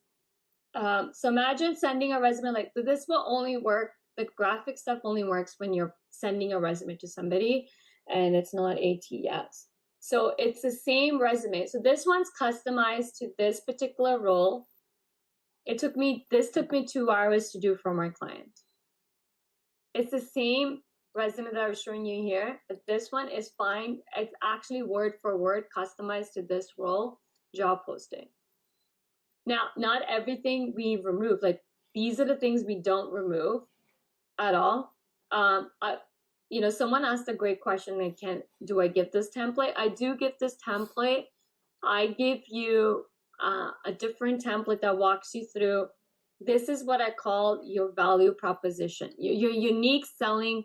So imagine sending a resume like this will only work. The graphic stuff only works when you're sending a resume to somebody and it's not ATS. So it's the same resume. So this one's customized to this particular role. This took me 2 hours to do for my client. It's the same resume that I was showing you here, but this one is fine. It's actually word for word customized to this role job posting. Now, not everything we remove, like these are the things we don't remove at all. Someone asked a great question, like, do I give this template? I do give this template. I give you a different template that walks you through. This is what I call your value proposition, your unique selling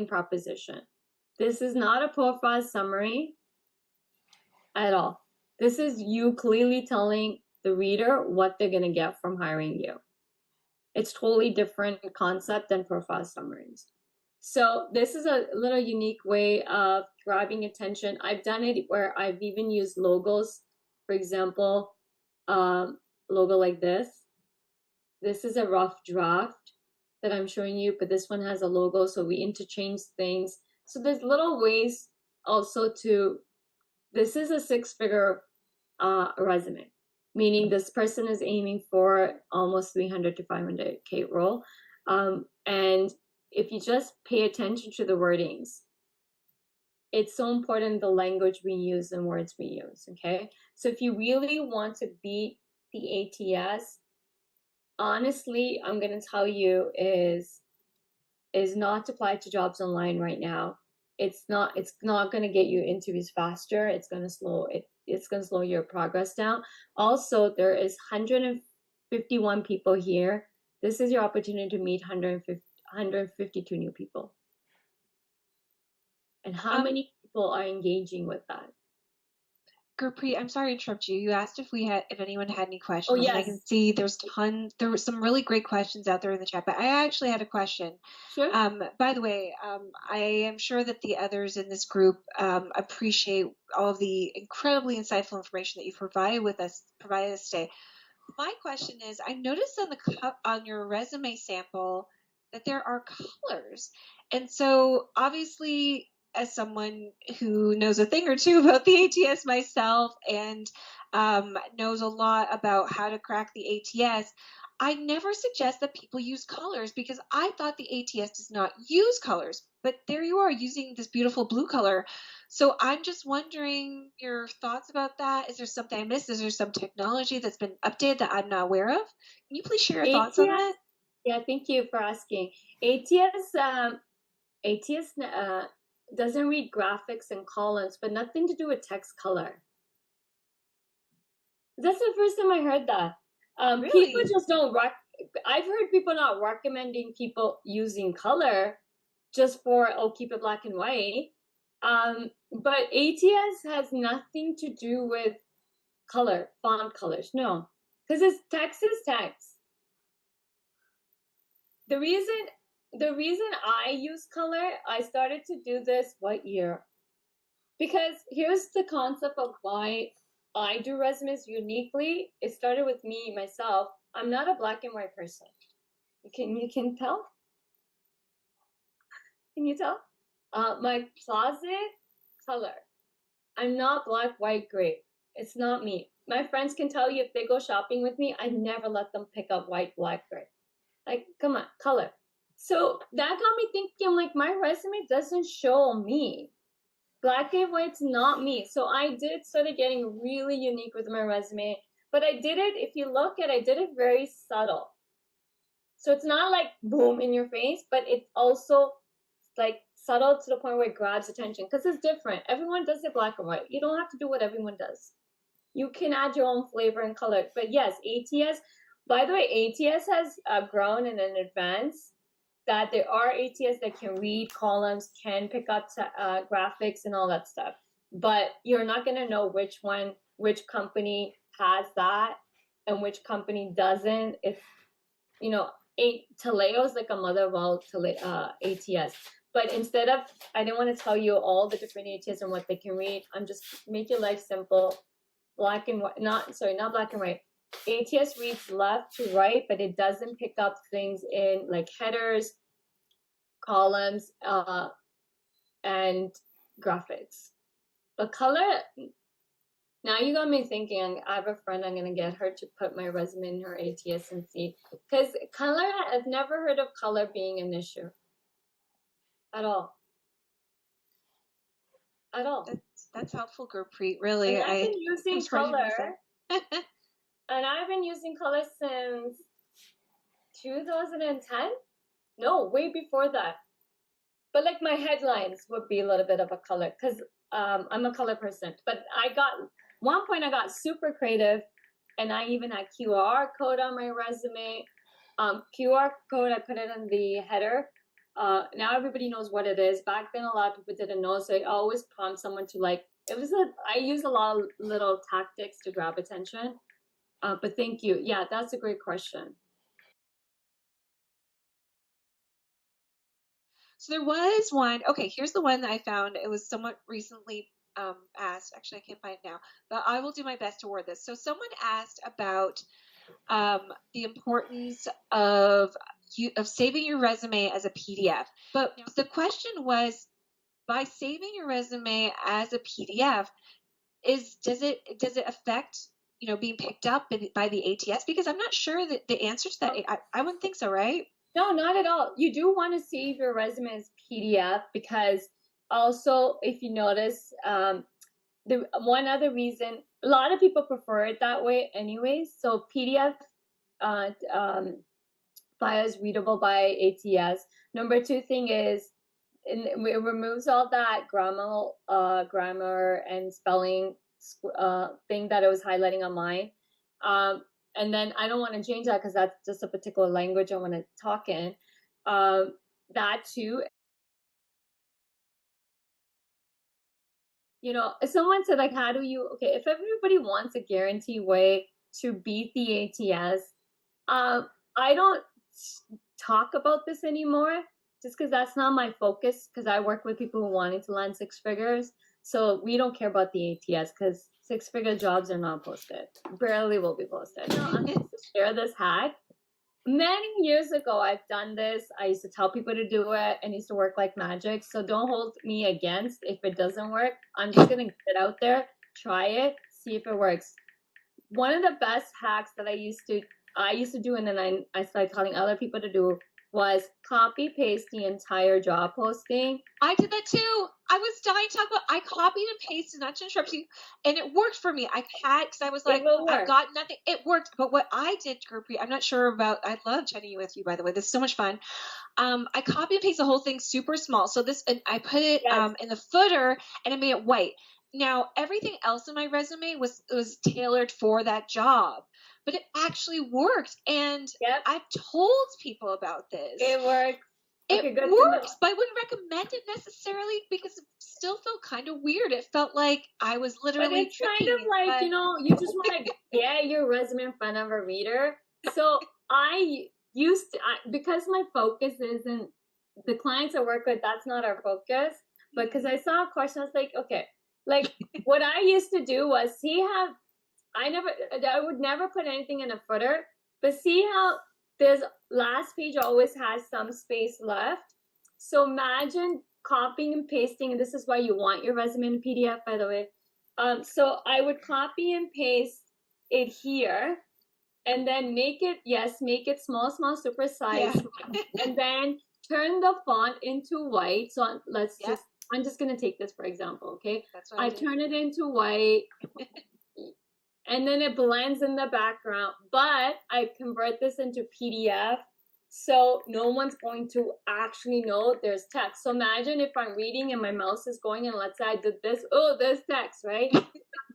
proposition. This is not a profile summary at all. This is you clearly telling the reader what they're going to get from hiring you. It's totally different concept than profile summaries. So this is a little unique way of grabbing attention. I've done it where I've even used logos. For example, logo like this. This is a rough draft that I'm showing you, but this one has a logo, so we interchange things. So there's little ways also to, this is a six-figure resume, meaning this person is aiming for almost 300 to 500K role. And if you just pay attention to the wordings, it's so important the language we use and words we use, okay? So if you really want to beat the ATS, honestly, I'm going to tell you is not to apply to jobs online right now. It's not going to get you interviews faster. It's going to slow it. It's going to slow your progress down. Also, there is 151 people here. This is your opportunity to meet 152 new people. And how many people are engaging with that? Gurpreet, I'm sorry to interrupt you. You asked if anyone had any questions. Oh, yes. And I can see there were some really great questions out there in the chat, but I actually had a question. Sure. By the way, I am sure that the others in this group appreciate all of the incredibly insightful information that you've provided us today. My question is, I noticed on your resume sample that there are colors. And so obviously, as someone who knows a thing or two about the ATS myself and knows a lot about how to crack the ATS, I never suggest that people use colors because I thought the ATS does not use colors. But there you are using this beautiful blue color. So I'm just wondering your thoughts about that. Is there something I missed? Is there some technology that's been updated that I'm not aware of? Can you please share your thoughts on that? Yeah, thank you for asking. ATS doesn't read graphics and columns, but nothing to do with text color. That's the first time I heard that. Really? People just don't I've heard people not recommending people using color just for, keep it black and white. But ATS has nothing to do with color, font colors, no. Because text is text. The reason I use color, I started to do this what year? Because here's the concept of why I do resumes uniquely. It started with me, myself. I'm not a black and white person. You can tell? Can you tell? My closet color. I'm not black, white, gray. It's not me. My friends can tell you if they go shopping with me, I never let them pick up white, black, gray. Like, come on, color. So that got me thinking, like, my resume doesn't show me. Black and white's not me. So I started getting really unique with my resume. But I did it, if you look at it, I did it very subtle. So it's not like boom in your face, but it's also like subtle to the point where it grabs attention because it's different. Everyone does it black and white. You don't have to do what everyone does. You can add your own flavor and color. But yes, ATS, by the way, ATS has grown in an advance that there are ATS that can read columns, can pick up graphics and all that stuff. But you're not going to know which company has that and which company doesn't. It's, Taleo is like a mother of all ATS. But instead of, I didn't want to tell you all the different ATS and what they can read. I'm just making life simple. Black and white, not black and white. ATS reads left to right, but it doesn't pick up things in like headers, columns, and graphics. But color, now you got me thinking. I have a friend, I'm going to get her to put my resume in her ATS and see. Because color, I've never heard of color being an issue. At all. At all. That's helpful, Gurpreet. Really, I've been using color. And I've been using color since 2010. No, way before that. But like my headlines would be a little bit of a color because I'm a color person. But one point I got super creative, and I even had QR code on my resume. QR code, I put it in the header. Now everybody knows what it is. Back then, a lot of people didn't know, so I always prompt someone to I use a lot of little tactics to grab attention. But thank you. Yeah, that's a great question. So there was one. Okay, here's the one that I found. It was somewhat recently asked. Actually, I can't find it now, but I will do my best to word this. So someone asked about the importance of saving your resume as a PDF. But the question was, by saving your resume as a PDF, does it affect being picked up by the ATS? Because I'm not sure that the answer to that. I wouldn't think so, right? No, not at all. You do want to save your resume as PDF because also, if you notice, the one other reason, a lot of people prefer it that way anyways. So PDF file is readable by ATS. Number two thing is, it removes all that grammar and spelling thing that I was highlighting on mine. And then I don't want to change that because that's just a particular language I want to talk in. That too. If someone said, like, how do you, okay, if everybody wants a guarantee way to beat the ATS, I don't talk about this anymore just because that's not my focus, because I work with people who wanting to land six figures. So we don't care about the ATS because six-figure jobs are not posted. Barely will be posted. I'm going to share this hack. Many years ago, I've done this. I used to tell people to do it and it used to work like magic. So don't hold me against if it doesn't work. I'm just going to get it out there, try it, see if it works. One of the best hacks that I used to do, and then I started telling other people to do, was copy paste the entire job posting. I did that too. I was dying to talk about. I copied and pasted, not to interrupt you, and it worked for me. Because I was like, I've got nothing. It worked. But what I did, Gurpreet, I'm not sure about. I love chatting with you, by the way. This is so much fun. I copy and paste the whole thing super small. So and I put it in the footer, and I made it white. Now everything else in my resume was tailored for that job. But it actually worked, and I've told people about this. It works. It works, but I wouldn't recommend it necessarily because it still felt kind of weird. It felt like I was literally. But it's kind of like, you just want to get your resume in front of a reader. So I used to, because my focus isn't the clients I work with, that's not our focus. But because I saw a question, I was like, okay, like what I used to do was I would never put anything in a footer, but see how this last page always has some space left. So imagine copying and pasting, and this is why you want your resume in PDF, by the way. So I would copy and paste it here, and then make it small, super size, and then turn the font into white. So I'm just gonna take this for example, okay? I turn it into white. And then it blends in the background, but I convert this into PDF, so no one's going to actually know there's text. So imagine if I'm reading and my mouse is going, and let's say I did this, there's text, right?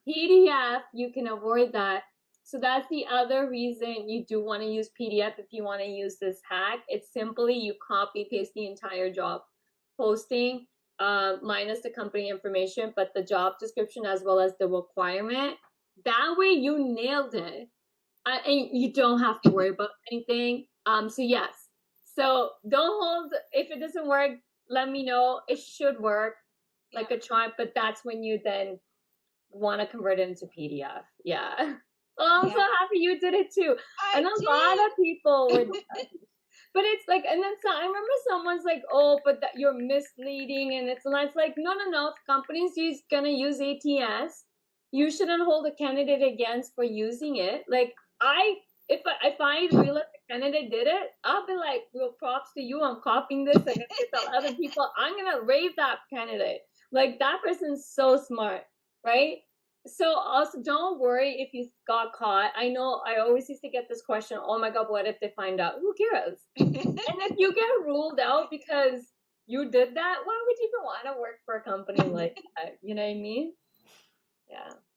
PDF, you can avoid that. So that's the other reason you do want to use PDF if you want to use this hack. It's simply you copy paste the entire job posting, minus the company information, but the job description as well as the requirement. That way you nailed it, and you don't have to worry about anything. So yes, so don't hold. If it doesn't work, let me know. It should work like a charm, but that's when you then want to convert it into PDF. Yeah. Oh, I'm so happy you did it too. And a lot of people would. But it's like, and then I remember someone's like, but that you're misleading, and it's like, no. If companies gonna use ATS, you shouldn't hold a candidate against for using it. Like if I realize the candidate did it, I'll be like, well, props to you. I'm copying this. I'm gonna tell other people. I'm gonna rave that candidate. Like that person's so smart, right? So also don't worry if you got caught. I know I always used to get this question. Oh my God, what if they find out? Who cares? And if you get ruled out because you did that, why would you even want to work for a company like that? You know what I mean?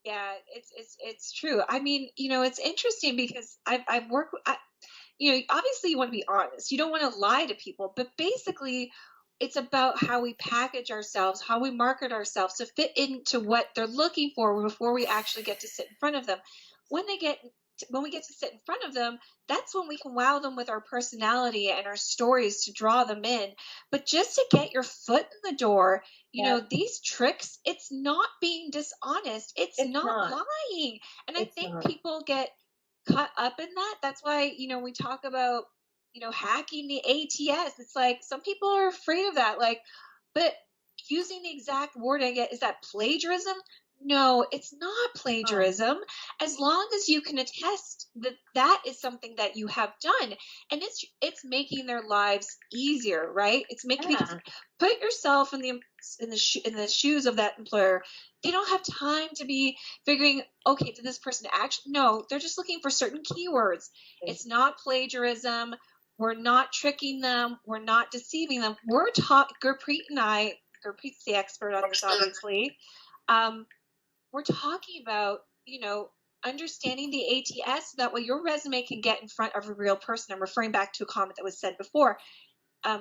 Yeah, it's true. I mean, it's interesting because I've worked. Obviously you want to be honest. You don't want to lie to people, but basically, it's about how we package ourselves, how we market ourselves to fit into what they're looking for before we actually get to sit in front of them. When they get when we get to sit in front of them, that's when we can wow them with our personality and our stories to draw them in. But just to get your foot in the door, Yep. these tricks, it's not being dishonest, it's It's not not. lying. And I It's think not. people get caught up in that. That's why, we talk about, hacking the ATS. It's like some people are afraid of that. Like, but using the exact word I get, is that plagiarism? No, it's not Oh, plagiarism, as long as you can attest that that is something that you have done, and it's making their lives easier, right? It's making, because yeah. put yourself in the shoes of that employer. They don't have time to be figuring, okay, did this person actually? No, they're just looking for certain keywords. It's not plagiarism. We're not tricking them. We're not deceiving them. We're talking. Gurpreet and I. Gurpreet's the expert on this, obviously. Um, we're talking about, understanding the ATS so that way your resume can get in front of a real person. I'm referring back to a comment that was said before.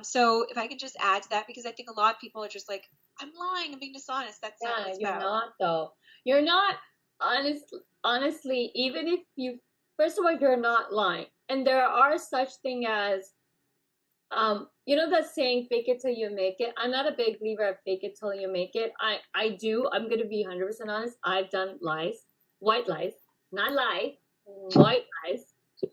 So if I can just add to that, because I think a lot of people are just like, I'm lying, I'm being dishonest. That's not what Yeah, it's you're about. not though. You're not honestly, even if you first of all, you're not lying. And there are such thing as that saying fake it till you make it. I'm not a big believer of fake it till you make it. I'm gonna be 100% honest. I've done lies, white lies, not lie, white lies.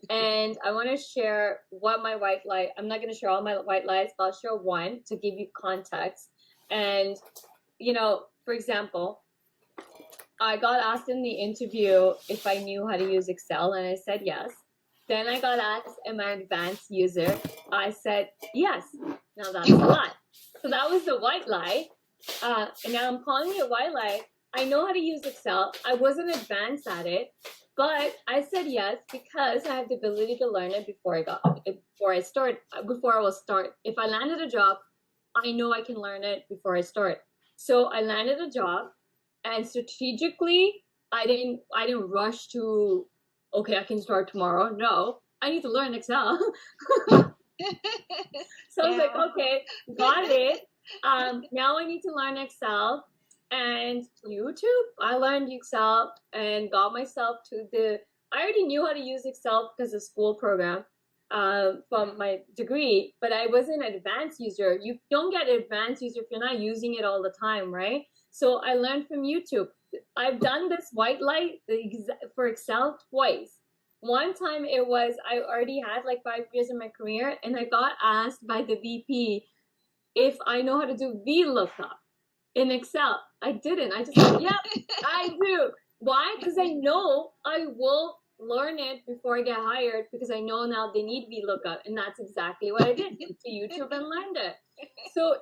And I want to share what my white lie. I'm not gonna share all my white lies, but I'll share one to give you context. And for example, I got asked in the interview if I knew how to use Excel, and I said yes. Then I got asked, am I an advanced user? I said yes. Now that's a lie. So that was the white lie. And now I'm calling it a white lie. I know how to use Excel. I wasn't advanced at it, but I said yes because I have the ability to learn it before I will start. If I landed a job, I know I can learn it before I start. So I landed a job, and strategically, I didn't rush to, okay, I can start tomorrow. No, I need to learn Excel. So I was like, Yeah. okay, got it. Now I need to learn Excel and YouTube. I learned Excel and got myself to I already knew how to use Excel because of school program from my degree, but I wasn't an advanced user. You don't get an advanced user if you're not using it all the time, right? So I learned from YouTube. I've done this white light for Excel twice. One time I already had like 5 years in my career, and I got asked by the VP if I know how to do VLOOKUP in Excel. I didn't. I just said, yep, I do. Why? Because I know I will learn it before I get hired, because I know now they need VLOOKUP. And that's exactly what I did. Went to YouTube and learned it. So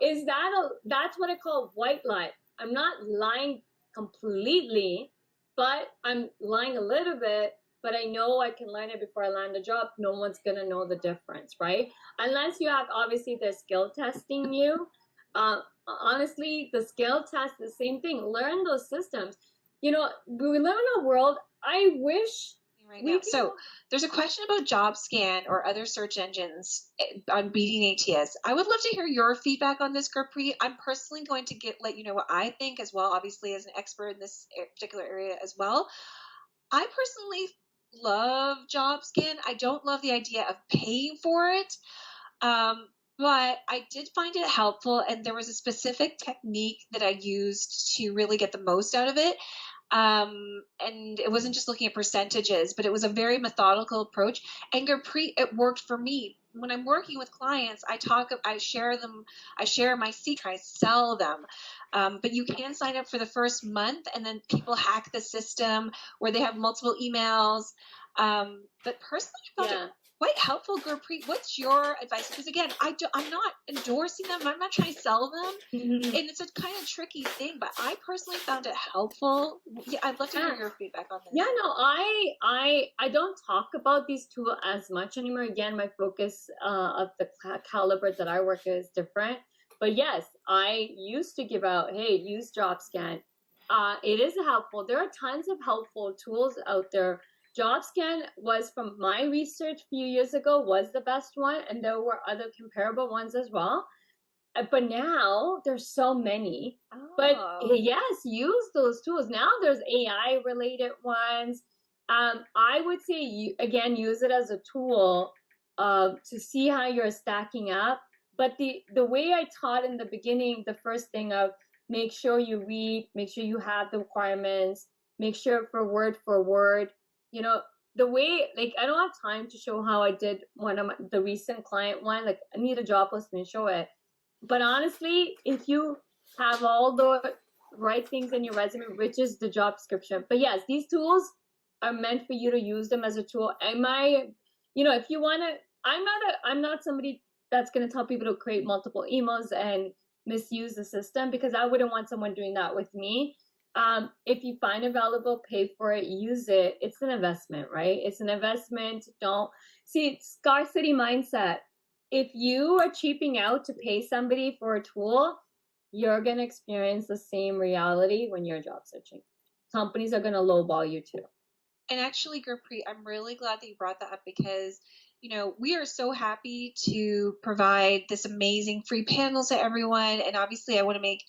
that's what I call white lie. I'm not lying completely, but I'm lying a little bit, but I know I can learn it before I land a job. No one's gonna know the difference, right? Unless you have, obviously, they're skill testing you. Honestly, the skill test, the same thing. Learn those systems. We live in a world. I wish Right we now. can. So there's a question about JobScan or other search engines on beating ATS. I would love to hear your feedback on this, Gurpreet. I'm personally going to let you know what I think as well, obviously as an expert in this particular area as well. I personally love JobScan. I don't love the idea of paying for it. But I did find it helpful, and there was a specific technique that I used to really get the most out of it. And it wasn't just looking at percentages, but it was a very methodical approach. And Gurpreet, it worked for me. When I'm working with clients, I share my secret, try to sell them. But you can sign up for the first month, and then people hack the system where they have multiple emails. But personally, I found it quite helpful. Gurpreet, what's your advice? Because again, I'm not endorsing them. I'm not trying to sell them. Mm-hmm. And it's a kind of tricky thing, but I personally found it helpful. Yeah, I'd love to hear your feedback on this. Yeah, no, I don't talk about these two as much anymore. Again, my focus of the caliber that I work is different. But yes, I used to give out, hey, use JobScan. It is helpful. There are tons of helpful tools out there. JobScan was, from my research a few years ago, was the best one, and there were other comparable ones as well. But now there's so many. But yes, use those tools. Now there's AI related ones. I would say you again use it as a tool to see how you're stacking up. But the way I taught in the beginning, the first thing of make sure you read, make sure you have the requirements, make sure for word, you know, the way, like, I don't have time to show how I did one of the recent client one. Like, I need a job posting and show it. But honestly, if you have all the right things in your resume, which is the job description. But yes, these tools are meant for you to use them as a tool. Am I, if you want to, I'm not somebody that's going to tell people to create multiple emails and misuse the system, because I wouldn't want someone doing that with me. If you find it valuable, pay for it, use it. It's an investment, right? It's an investment. Don't see scarcity mindset. If you are cheaping out to pay somebody for a tool, you're going to experience the same reality when you're job searching. Companies are going to lowball you too. And actually, Gurpreet, I'm really glad that you brought that up, because we are so happy to provide this amazing free panels to everyone. And obviously, I want to make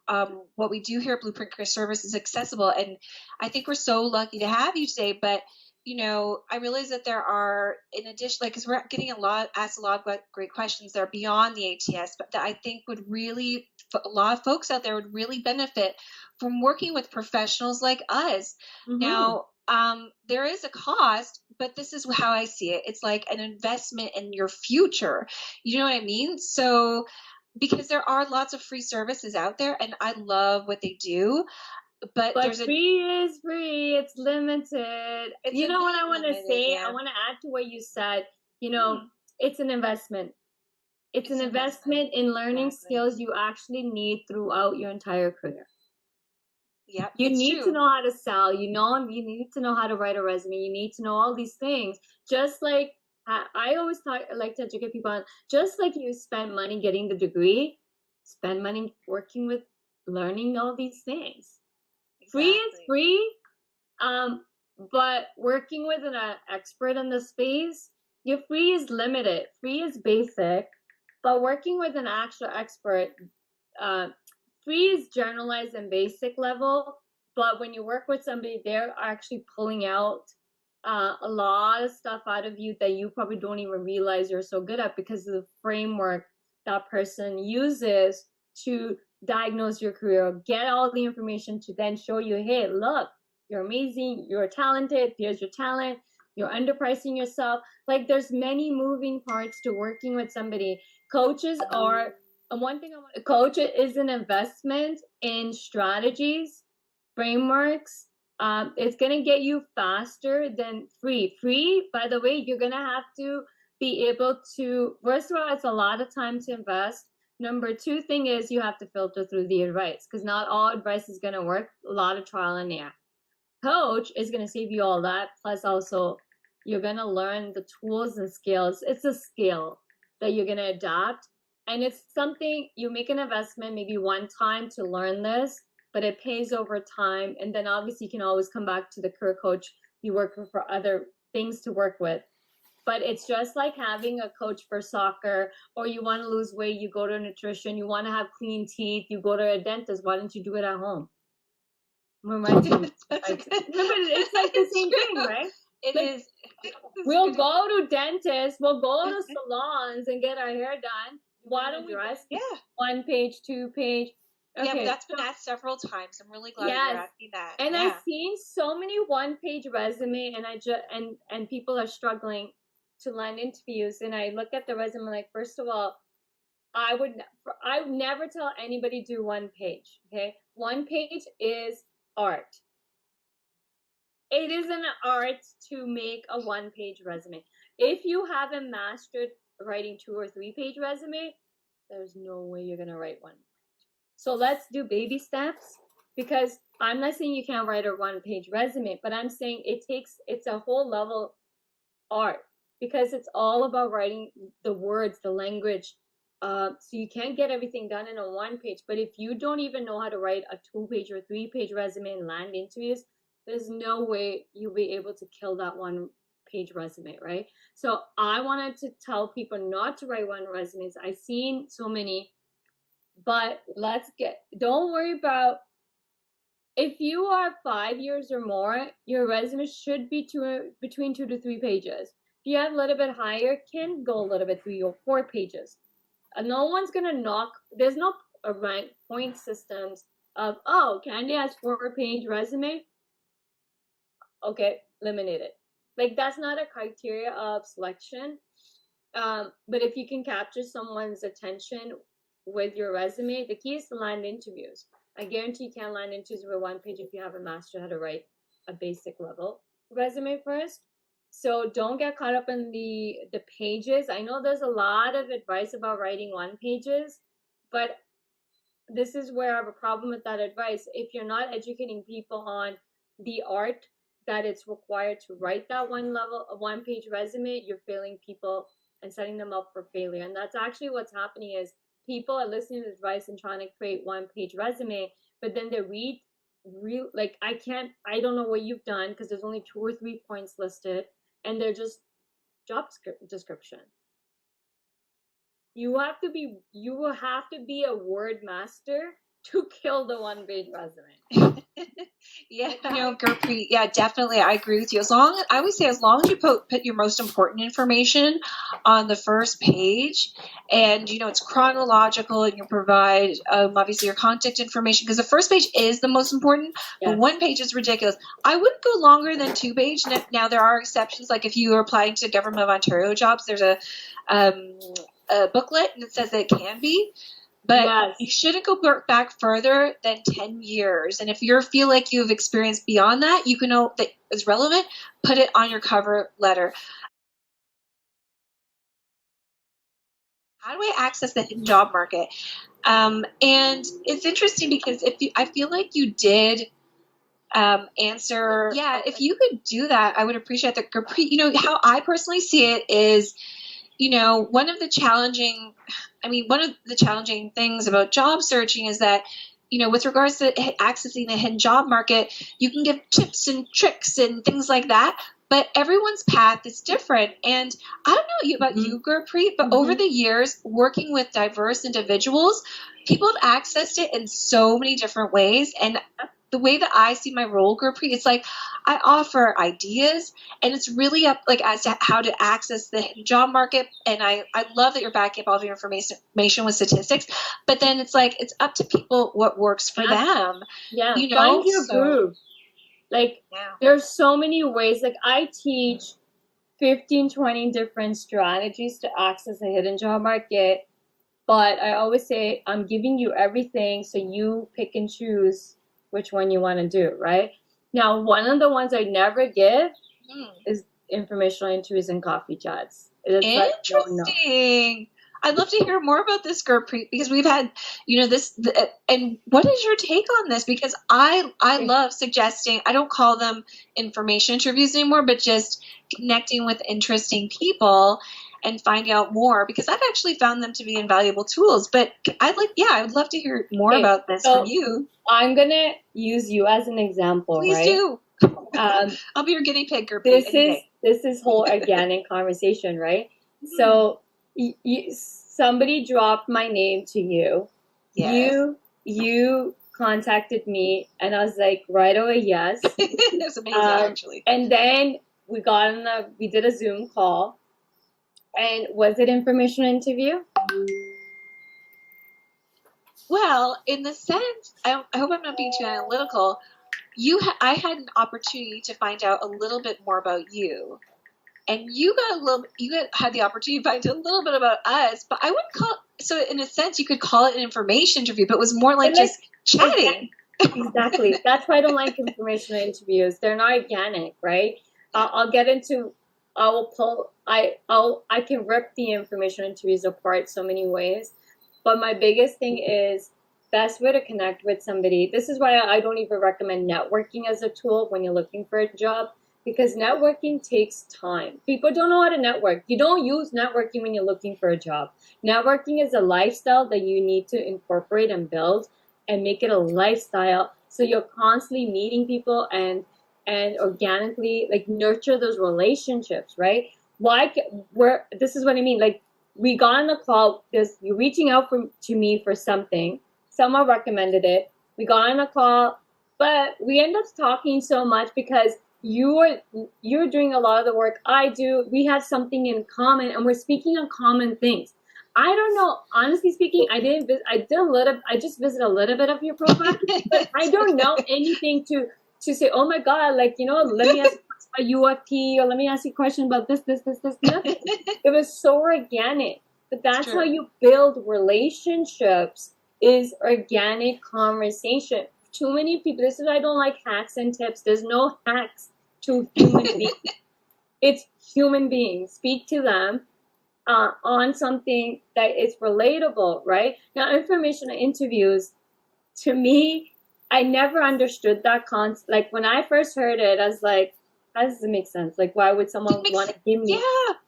what we do here at Blueprint Career Services accessible. And I think we're so lucky to have you today. But I realize that there are, in addition, like, because we're getting asked a lot of great questions that are beyond the ATS, but that I think would really, a lot of folks out there would really benefit from working with professionals like us. Mm-hmm. Now, there is a cost, but this is how I see it. It's like an investment in your future. You know what I mean? So, because there are lots of free services out there, and I love what they do. But there's free is free. It's limited. You know what I want to say? Yeah. I want to add to what you said. It's an investment. It's an investment in learning skills you actually need throughout your entire career. Yeah, you need to know how to sell. You need to know how to write a resume. You need to know all these things. Just like I always like to educate people on, just like you spend money getting the degree, spend money working with learning all these things. Exactly. Free is free, but working with an expert in the space, your free is limited. Free is basic, but working with an actual expert, free is generalized and basic level. But when you work with somebody, they're actually pulling out a lot of stuff out of you that you probably don't even realize you're so good at, because of the framework that person uses to diagnose your career, get all the information to then show you, hey, look, you're amazing, you're talented, here's your talent, you're underpricing yourself. Like, there's many moving parts to working with somebody. Coaches are, and one thing I want to coach is an investment in strategies, frameworks. It's going to get you faster than free. Free, by the way, you're going to have to be able to, first of all, it's a lot of time to invest. Number two thing is you have to filter through the advice, because not all advice is going to work. A lot of trial and error. Coach is going to save you all that. Plus, also, you're going to learn the tools and skills. It's a skill that you're going to adapt. And it's something you make an investment maybe one time to learn this, but it pays over time. And then obviously you can always come back to the career coach you work with for other things to work with. But it's just like having a coach for soccer, or you want to lose weight, you go to a nutrition, you want to have clean teeth, you go to a dentist. Why don't you do it at home? Remember, it's like the same thing, right? It is. We'll go to dentists, we'll go to salons and get our hair done. Why don't we dress? Yeah. 1 page, 2 page. Okay. Yeah, but that's been asked several times. I'm really glad you're asking that. And I've seen so many 1-page resume, and and people are struggling to land interviews. And I look at the resume like, first of all, I would never tell anybody do 1 page. Okay, 1 page is art. It is an art to make a 1-page resume. If you haven't mastered writing 2 or 3-page resume, there's no way you're gonna write 1. So let's do baby steps, because I'm not saying you can't write a 1-page resume, but I'm saying it's a whole level art, because it's all about writing the words, the language. So you can't get everything done in a 1 page. But if you don't even know how to write a 2-page or 3-page resume and land interviews, there's no way you'll be able to kill that 1-page resume, right? So I wanted to tell people not to write 1 resumes. I've seen so many, but don't worry about If you are 5 years or more, your resume should be between 2 to 3 pages. If you have a little bit higher, can go a little bit 3 or 4 pages. No one's gonna knock. There's no rank point systems of, oh, Candy has 4-page resume. Okay, eliminate it. Like, that's not a criteria of selection. But if you can capture someone's attention with your resume, the key is to land interviews. I guarantee you can't land interviews with 1 page if you haven't mastered how to write a basic level resume first. So don't get caught up in the pages. I know there's a lot of advice about writing 1 pages, but this is where I have a problem with that advice. If you're not educating people on the art that it's required to write that 1-page resume, you're failing people and setting them up for failure. And that's actually what's happening is people are listening to advice and trying to create 1-page resume, but then they read like, I don't know what you've done because there's only 2 or 3 points listed and they're just job description. You will have to be a word master to kill the 1-page resume. Yeah, Gurpreet, yeah, definitely. I agree with you. I always say, as long as you put your most important information on the first page and, it's chronological and you provide, obviously, your contact information, because the first page is the most important, but 1 page is ridiculous. I wouldn't go longer than 2 pages. Now, there are exceptions. Like if you are applying to Government of Ontario jobs, there's a booklet and it says that it can be. But you shouldn't go back further than 10 years. And if you feel like you have experience beyond that, you can know that is relevant, put it on your cover letter. How do I access the hidden job market? And it's interesting because I feel like you did answer. Yeah, if you could do that, I would appreciate that. How I personally see it is, one of the challenging things about job searching is that, with regards to accessing the hidden job market, you can give tips and tricks and things like that, but everyone's path is different. And I don't know about you, Gurpreet, but over the years, working with diverse individuals, people have accessed it in so many different ways. And the way that I see my role, Gurpreet, it's like I offer ideas, and it's really up as to how to access the job market. And I love that you're backing up all of your information with statistics, but then it's up to people what works for them. Yeah, find your groove. There's so many ways. I teach 15, 20 different strategies to access the hidden job market, but I always say I'm giving you everything, so you pick and choose which one you want to do, right? Now, one of the ones I never give is informational interviews and coffee chats. Interesting. I'd love to hear more about this, Gurpreet, because we've had, and what is your take on this? Because I love suggesting, I don't call them information interviews anymore, but just connecting with interesting people and finding out more, because I've actually found them to be invaluable tools. But I would love to hear more about this from you. I'm going to use you as an example. Please do. I'll be your guinea pig, Gurpreet. This is whole organic conversation, right? So somebody dropped my name to you. Yes. You contacted me, and I was like, right away, yes. That's amazing, actually. And then we did a Zoom call. And was it information interview? Well, in the sense, I hope I'm not being too analytical. I had an opportunity to find out a little bit more about you, and you had the opportunity to find out a little bit about us. But I wouldn't call it, so in a sense you could call it an information interview, but it was more like just chatting. Exactly. That's why I don't like information interviews. They're not organic, right? I'll get into. I can rip the information interviews apart so many ways, but my biggest thing is best way to connect with somebody. This is why I don't even recommend networking as a tool when you're looking for a job, because networking takes time. People don't know how to network. You don't use networking when you're looking for a job. Networking is a lifestyle that you need to incorporate and build and make it a lifestyle, so you're constantly meeting people and organically nurture those relationships, right? This is what I mean. We got on the call, you're reaching out to me for something. Someone recommended it. We got on a call. But we end up talking so much because you're doing a lot of the work I do. We have something in common, and we're speaking on common things. I don't know. Honestly speaking, I just visited a little bit of your profile, but I don't know anything to say. Oh my god! Like, let me ask you about UFP, or let me ask you a question about this. Nothing. It was so organic. But that's how you build relationships. Is organic conversation. Too many people. This is why I don't like hacks and tips. There's no hacks to human beings. It's human beings. Speak to them on something that is relatable, right? Now, information interviews, to me, I never understood that concept. Like, when I first heard it, I was like, how does it make sense? Like, why would someone want to give me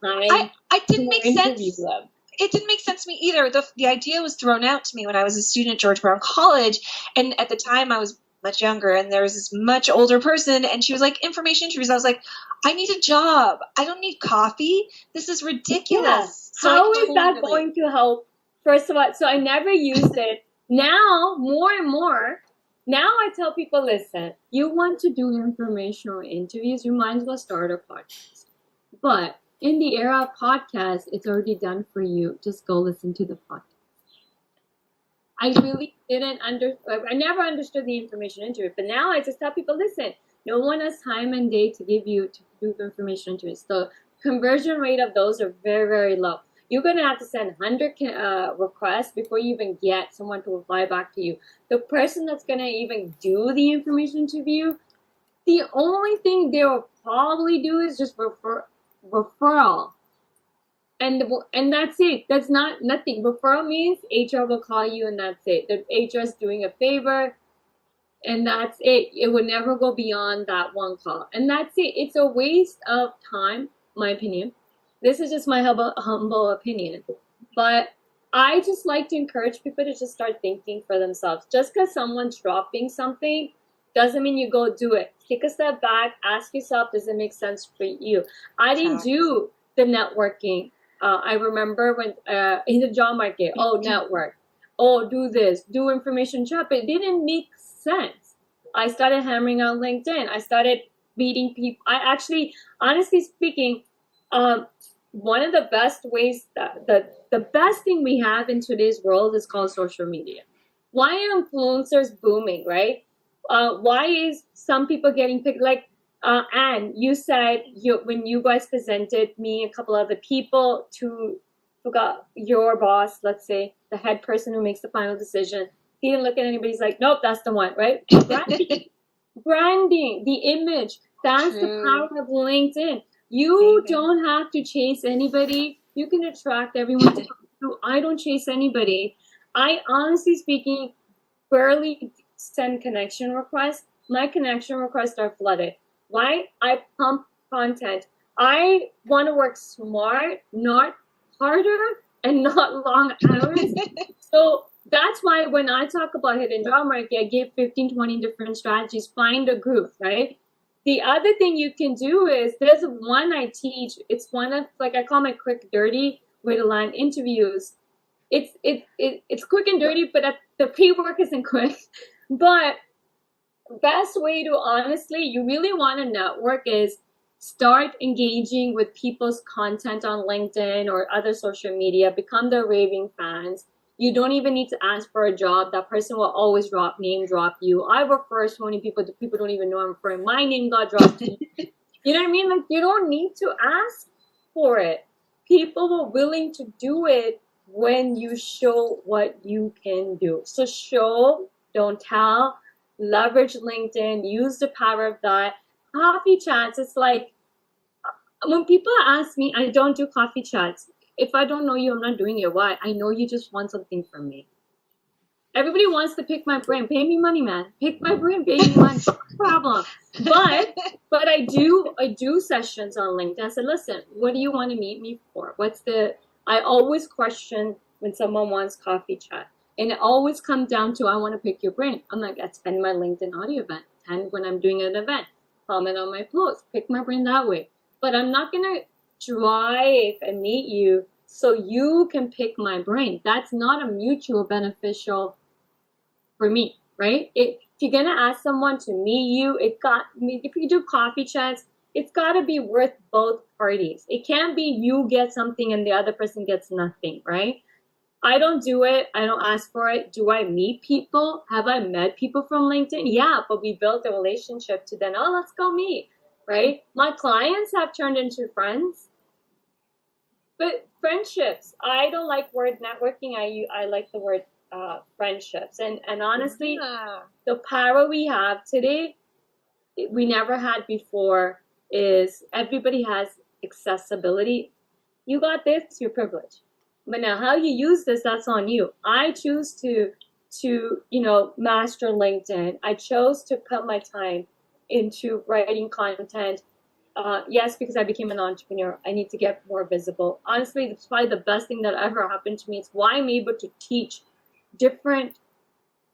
time I didn't make interview sense. them? It didn't make sense to me either. The idea was thrown out to me when I was a student at George Brown College, and at the time I was much younger, and there was this much older person, and she was like, information interviews. I was like, I need a job. I don't need coffee. This is ridiculous. Yeah. How is that going to help? First of all, so I never used it. Now, more and more, now I tell people, listen, you want to do informational interviews, you might as well start a podcast. But in the era of podcasts, it's already done for you. Just go listen to the podcast. I really I never understood the information interview, but now I just tell people, listen, no one has time and day to give you to do information interviews. The conversion rate of those are very, very low. You're going to have to send 100 requests before you even get someone to reply back to you. The person that's going to even do the information interview, the only thing they will probably do is just referral. And that's it. That's nothing. Referral means HR will call you, and that's it. The HR is doing a favor, and that's it. It would never go beyond that one call, and that's it. It's a waste of time, my opinion. This is just my humble opinion, but I just like to encourage people to just start thinking for themselves. Just because someone's dropping something doesn't mean you go do it. Take a step back, ask yourself, does it make sense for you? I didn't do the networking. I remember when in the job market, network, do this, do information job. It didn't make sense. I started hammering on LinkedIn. I started meeting people. I actually, honestly speaking, one of the best ways the best thing we have in today's world is called social media. Why are influencers booming, right? Why is some people getting picked? Like, Anne, you said when you guys presented me a couple other people to forgot your boss, let's say the head person who makes the final decision, he didn't look at anybody. He's like, nope, that's the one, right? Branding, the image, that's the power of LinkedIn. You don't have to chase anybody. You can attract everyone to you. I don't chase anybody. I, honestly speaking, barely send connection requests. My connection requests are flooded. Why? I pump content. I want to work smart, not harder, and not long hours. So that's why when I talk about hidden job market, I give 15, 20 different strategies. Find a group, right? The other thing you can do is, there's one I teach. It's one of, like, I call my quick dirty way to land interviews. It's quick and dirty, but the pre-work isn't quick. But best way to, honestly, you really want to network is start engaging with people's content on LinkedIn or other social media. Become their raving fans. You don't even need to ask for a job. That person will always name drop you. I refer so many people to people don't even know I'm referring. My name got dropped. You know what I mean? Like, you don't need to ask for it. People are willing to do it when you show what you can do. So show, don't tell. Leverage LinkedIn. Use the power of that. Coffee chats. It's like, when people ask me, I don't do coffee chats. If I don't know you, I'm not doing it. Why? I know you just want something from me. Everybody wants to pick my brain. Pay me money, man. Pick my brain. Pay me money. No problem. But I do sessions on LinkedIn. I said, listen, what do you want to meet me for? I always question when someone wants coffee chat. And it always comes down to, I want to pick your brain. I'm like, attend my LinkedIn audio event. Attend when I'm doing an event. Comment on my post. Pick my brain that way. But I'm not going to drive and meet you so you can pick my brain. That's not a mutual beneficial for me. right? If you're gonna ask someone to meet you, if you do coffee chats, it's gotta be worth both parties. It can't be you get something and the other person gets nothing, right? I don't do it. I don't ask for it. Do I meet people? Have I met people from LinkedIn? Yeah, but we built a relationship to then, oh, let's go meet, right? My clients have turned into friends. But friendships, I don't like word networking. I like the word friendships. And honestly, the power we have today, we never had before, is everybody has accessibility. You got this, your privilege. But now how you use this, that's on you. I choose to master LinkedIn. I chose to put my time into writing content. Yes, because I became an entrepreneur. I need to get more visible. Honestly, it's probably the best thing that ever happened to me. It's why I'm able to teach different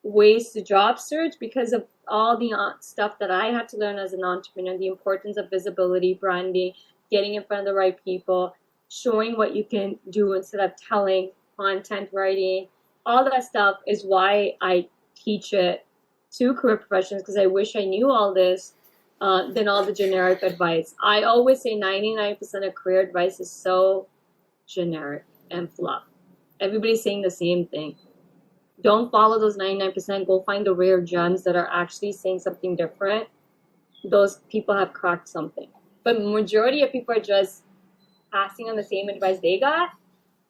ways to job search, because of all the stuff that I had to learn as an entrepreneur, the importance of visibility, branding, getting in front of the right people, showing what you can do instead of telling, content writing, all that stuff is why I teach it to career professionals, because I wish I knew all this than all the generic advice. I always say 99% of career advice is so generic and fluff. Everybody's saying the same thing. Don't follow those 99%. Go find the rare gems that are actually saying something different. Those people have cracked something. But majority of people are just passing on the same advice they got,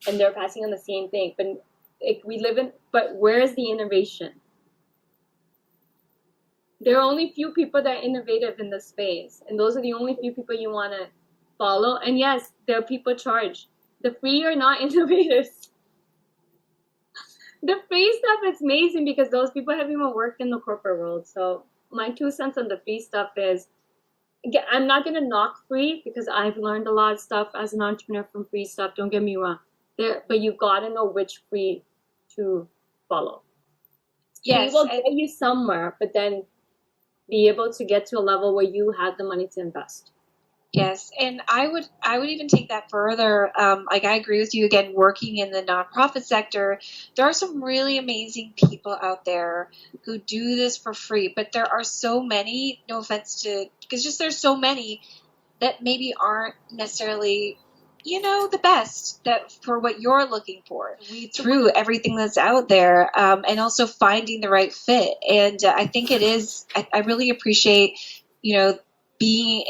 and they're passing on the same thing. But where's the innovation? There are only few people that are innovative in this space, and those are the only few people you want to follow. And yes, there are people charged. The free are not innovators. The free stuff is amazing because those people have even worked in the corporate world. So my 2 cents on the free stuff is, I'm not going to knock free because I've learned a lot of stuff as an entrepreneur from free stuff. Don't get me wrong. But you got to know which free to follow. Yes, free will get you somewhere, but then be able to get to a level where you have the money to invest. Yes, and I would even take that further. Like I agree with you again. Working in the nonprofit sector, there are some really amazing people out there who do this for free. But there are so many. No offense to, because just there's so many that maybe aren't necessarily, the best that for what you're looking for. Weed through everything that's out there, and also finding the right fit. And I think it is. I really appreciate, being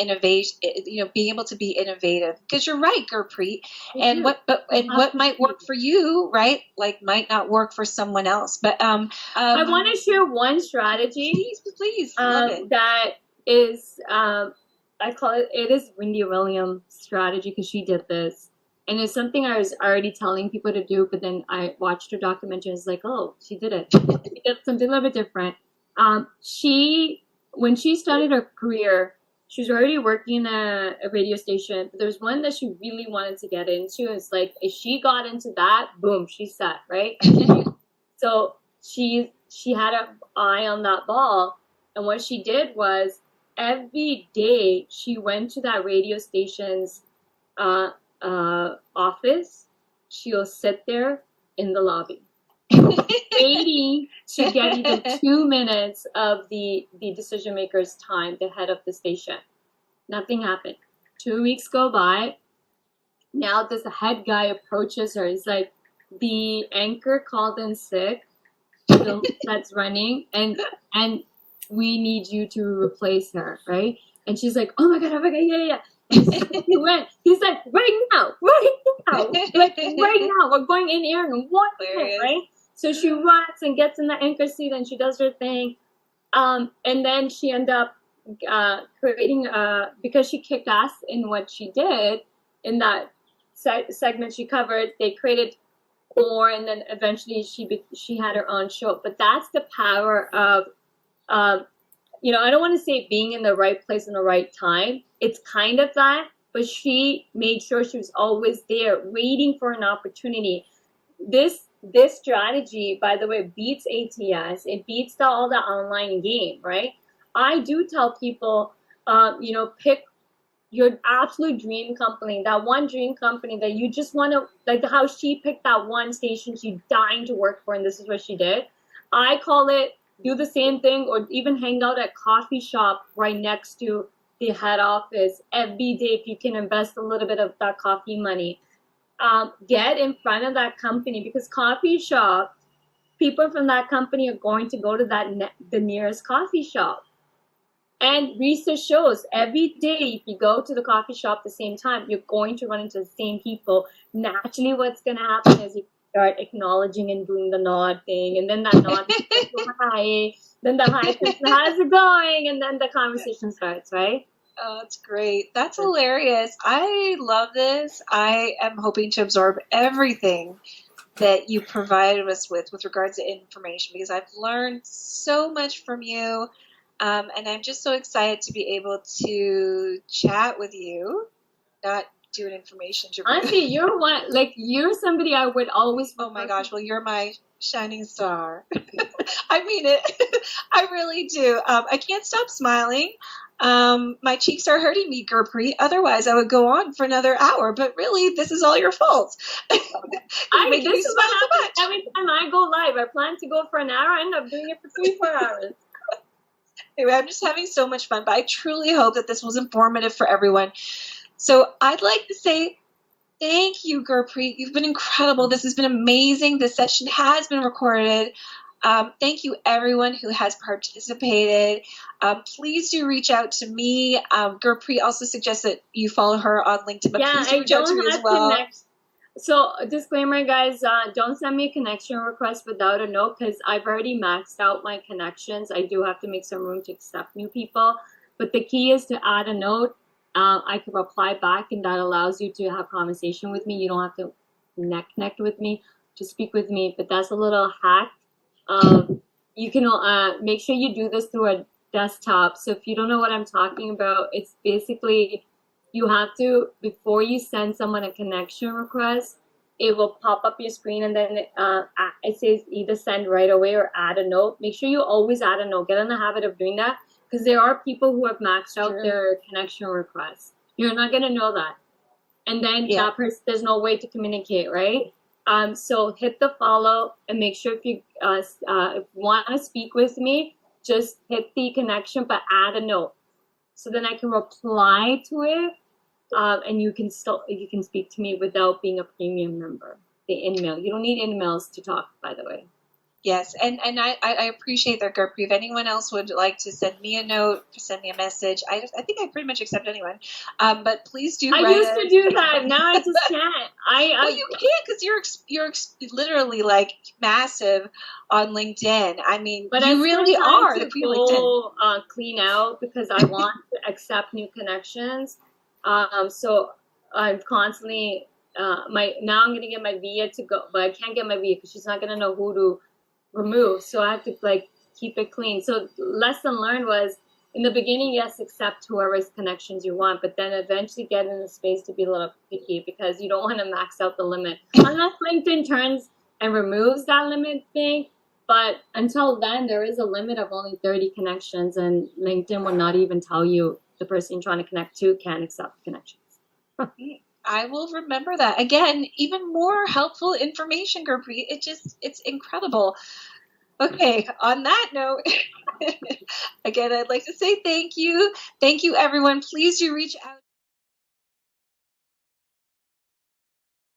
being able to be innovative, because you're right, Gurpreet. And what might work for you, right, like might not work for someone else. But I want to share one strategy. Please, love it. That is, I call it is Wendy Williams' strategy, because she did this. And it's something I was already telling people to do, but then I watched her documentary and it's like, oh, she did it. She did something a little bit different. When she started her career, she was already working at a radio station, but there's one that she really wanted to get into. And it's like, if she got into that, boom, she's set, right? So she had an eye on that ball. And what she did was, every day she went to that radio station's office. She'll sit there in the lobby waiting to get even 2 minutes of the decision maker's time, the head of the station. Nothing happened. 2 weeks go by. Now this head guy approaches her. He's like, the anchor called in sick, that's running, and we need you to replace her, right? And she's like, oh my god, yeah. He went. He's like, right now, like right now, we're going in air in 1 minute, right? So she runs and gets in the anchor seat and she does her thing, and then she ended up creating because she kicked ass in what she did in that segment she covered. They created more, and then eventually she had her own show. But that's the power of I don't want to say being in the right place in the right time. It's kind of that, but she made sure she was always there, waiting for an opportunity. This strategy, by the way, beats ATS. It beats all the online game, right? I do tell people, pick your absolute dream company, that one dream company that you just want to, like how she picked that one station she's dying to work for, and this is what she did. I call it do the same thing, or even hang out at coffee shop right next to the head office every day if you can invest a little bit of that coffee money. Get in front of that company, because coffee shop, people from that company are going to go to the nearest coffee shop. And research shows every day, if you go to the coffee shop at the same time, you're going to run into the same people. Naturally, what's going to happen is you start acknowledging and doing the nod thing, and then that nod hi, then the hi person, how's it going, and then the conversation starts, right? Oh, that's great. That's hilarious. I love this. I am hoping to absorb everything that you provided us with regards to information, because I've learned so much from you. And I'm just so excited to be able to chat with you, not do an information review. Honestly, you're somebody I would always. Oh my gosh, well, you're my shining star. I mean it. I really do. I can't stop smiling. My cheeks are hurting me, Gurpreet. Otherwise, I would go on for another hour. But really, this is all your fault. This is what happens every time I go live. I plan to go for an hour. I end up doing it for 3-4 hours. Anyway, I'm just having so much fun, but I truly hope that this was informative for everyone. So I'd like to say thank you, Gurpreet. You've been incredible. This has been amazing. This session has been recorded. Thank you, everyone who has participated. Please do reach out to me. Gurpreet also suggests that you follow her on LinkedIn, but please do reach out to me as well. So, disclaimer, guys, don't send me a connection request without a note, because I've already maxed out my connections. I do have to make some room to accept new people. But the key is to add a note. I can reply back, and that allows you to have conversation with me. You don't have to connect with me to speak with me. But that's a little hack. You can make sure you do this through a desktop. So if you don't know what I'm talking about, it's basically, you have to, before you send someone a connection request, it will pop up your screen, and then it says either send right away or add a note. Make sure you always add a note. Get in the habit of doing that, because there are people who have maxed out their connection requests. You're not going to know that. And then that person, there's no way to communicate, right? So hit the follow, and make sure if you want to speak with me, just hit the connection, but add a note. So then I can reply to it, and you can speak to me without being a premium member. The email. You don't need emails to talk, by the way. Yes, and I appreciate that, Gurpreet. If anyone else would like to send me a note, send me a message. I think I pretty much accept anyone. But please do. I used to do that. Now I just can't. Well, you can't, because you're literally like massive on LinkedIn. I mean, but you really are the queen of LinkedIn. Clean out, because I want to accept new connections. So I'm constantly now I'm gonna get my VIA to go, but I can't get my VIA because she's not gonna know who to remove. So I have to keep it clean. So lesson learned was, in the beginning, yes, accept whoever's connections you want, but then eventually get in the space to be a little picky, because you don't want to max out the limit unless LinkedIn turns and removes that limit thing. But until then, there is a limit of only 30 connections, and LinkedIn will not even tell you the person you're trying to connect to can't accept connections. I will remember that. Again, even more helpful information, Gurpreet. It's incredible. Okay, on that note, again, I'd like to say thank you. Thank you, everyone. Please do reach out.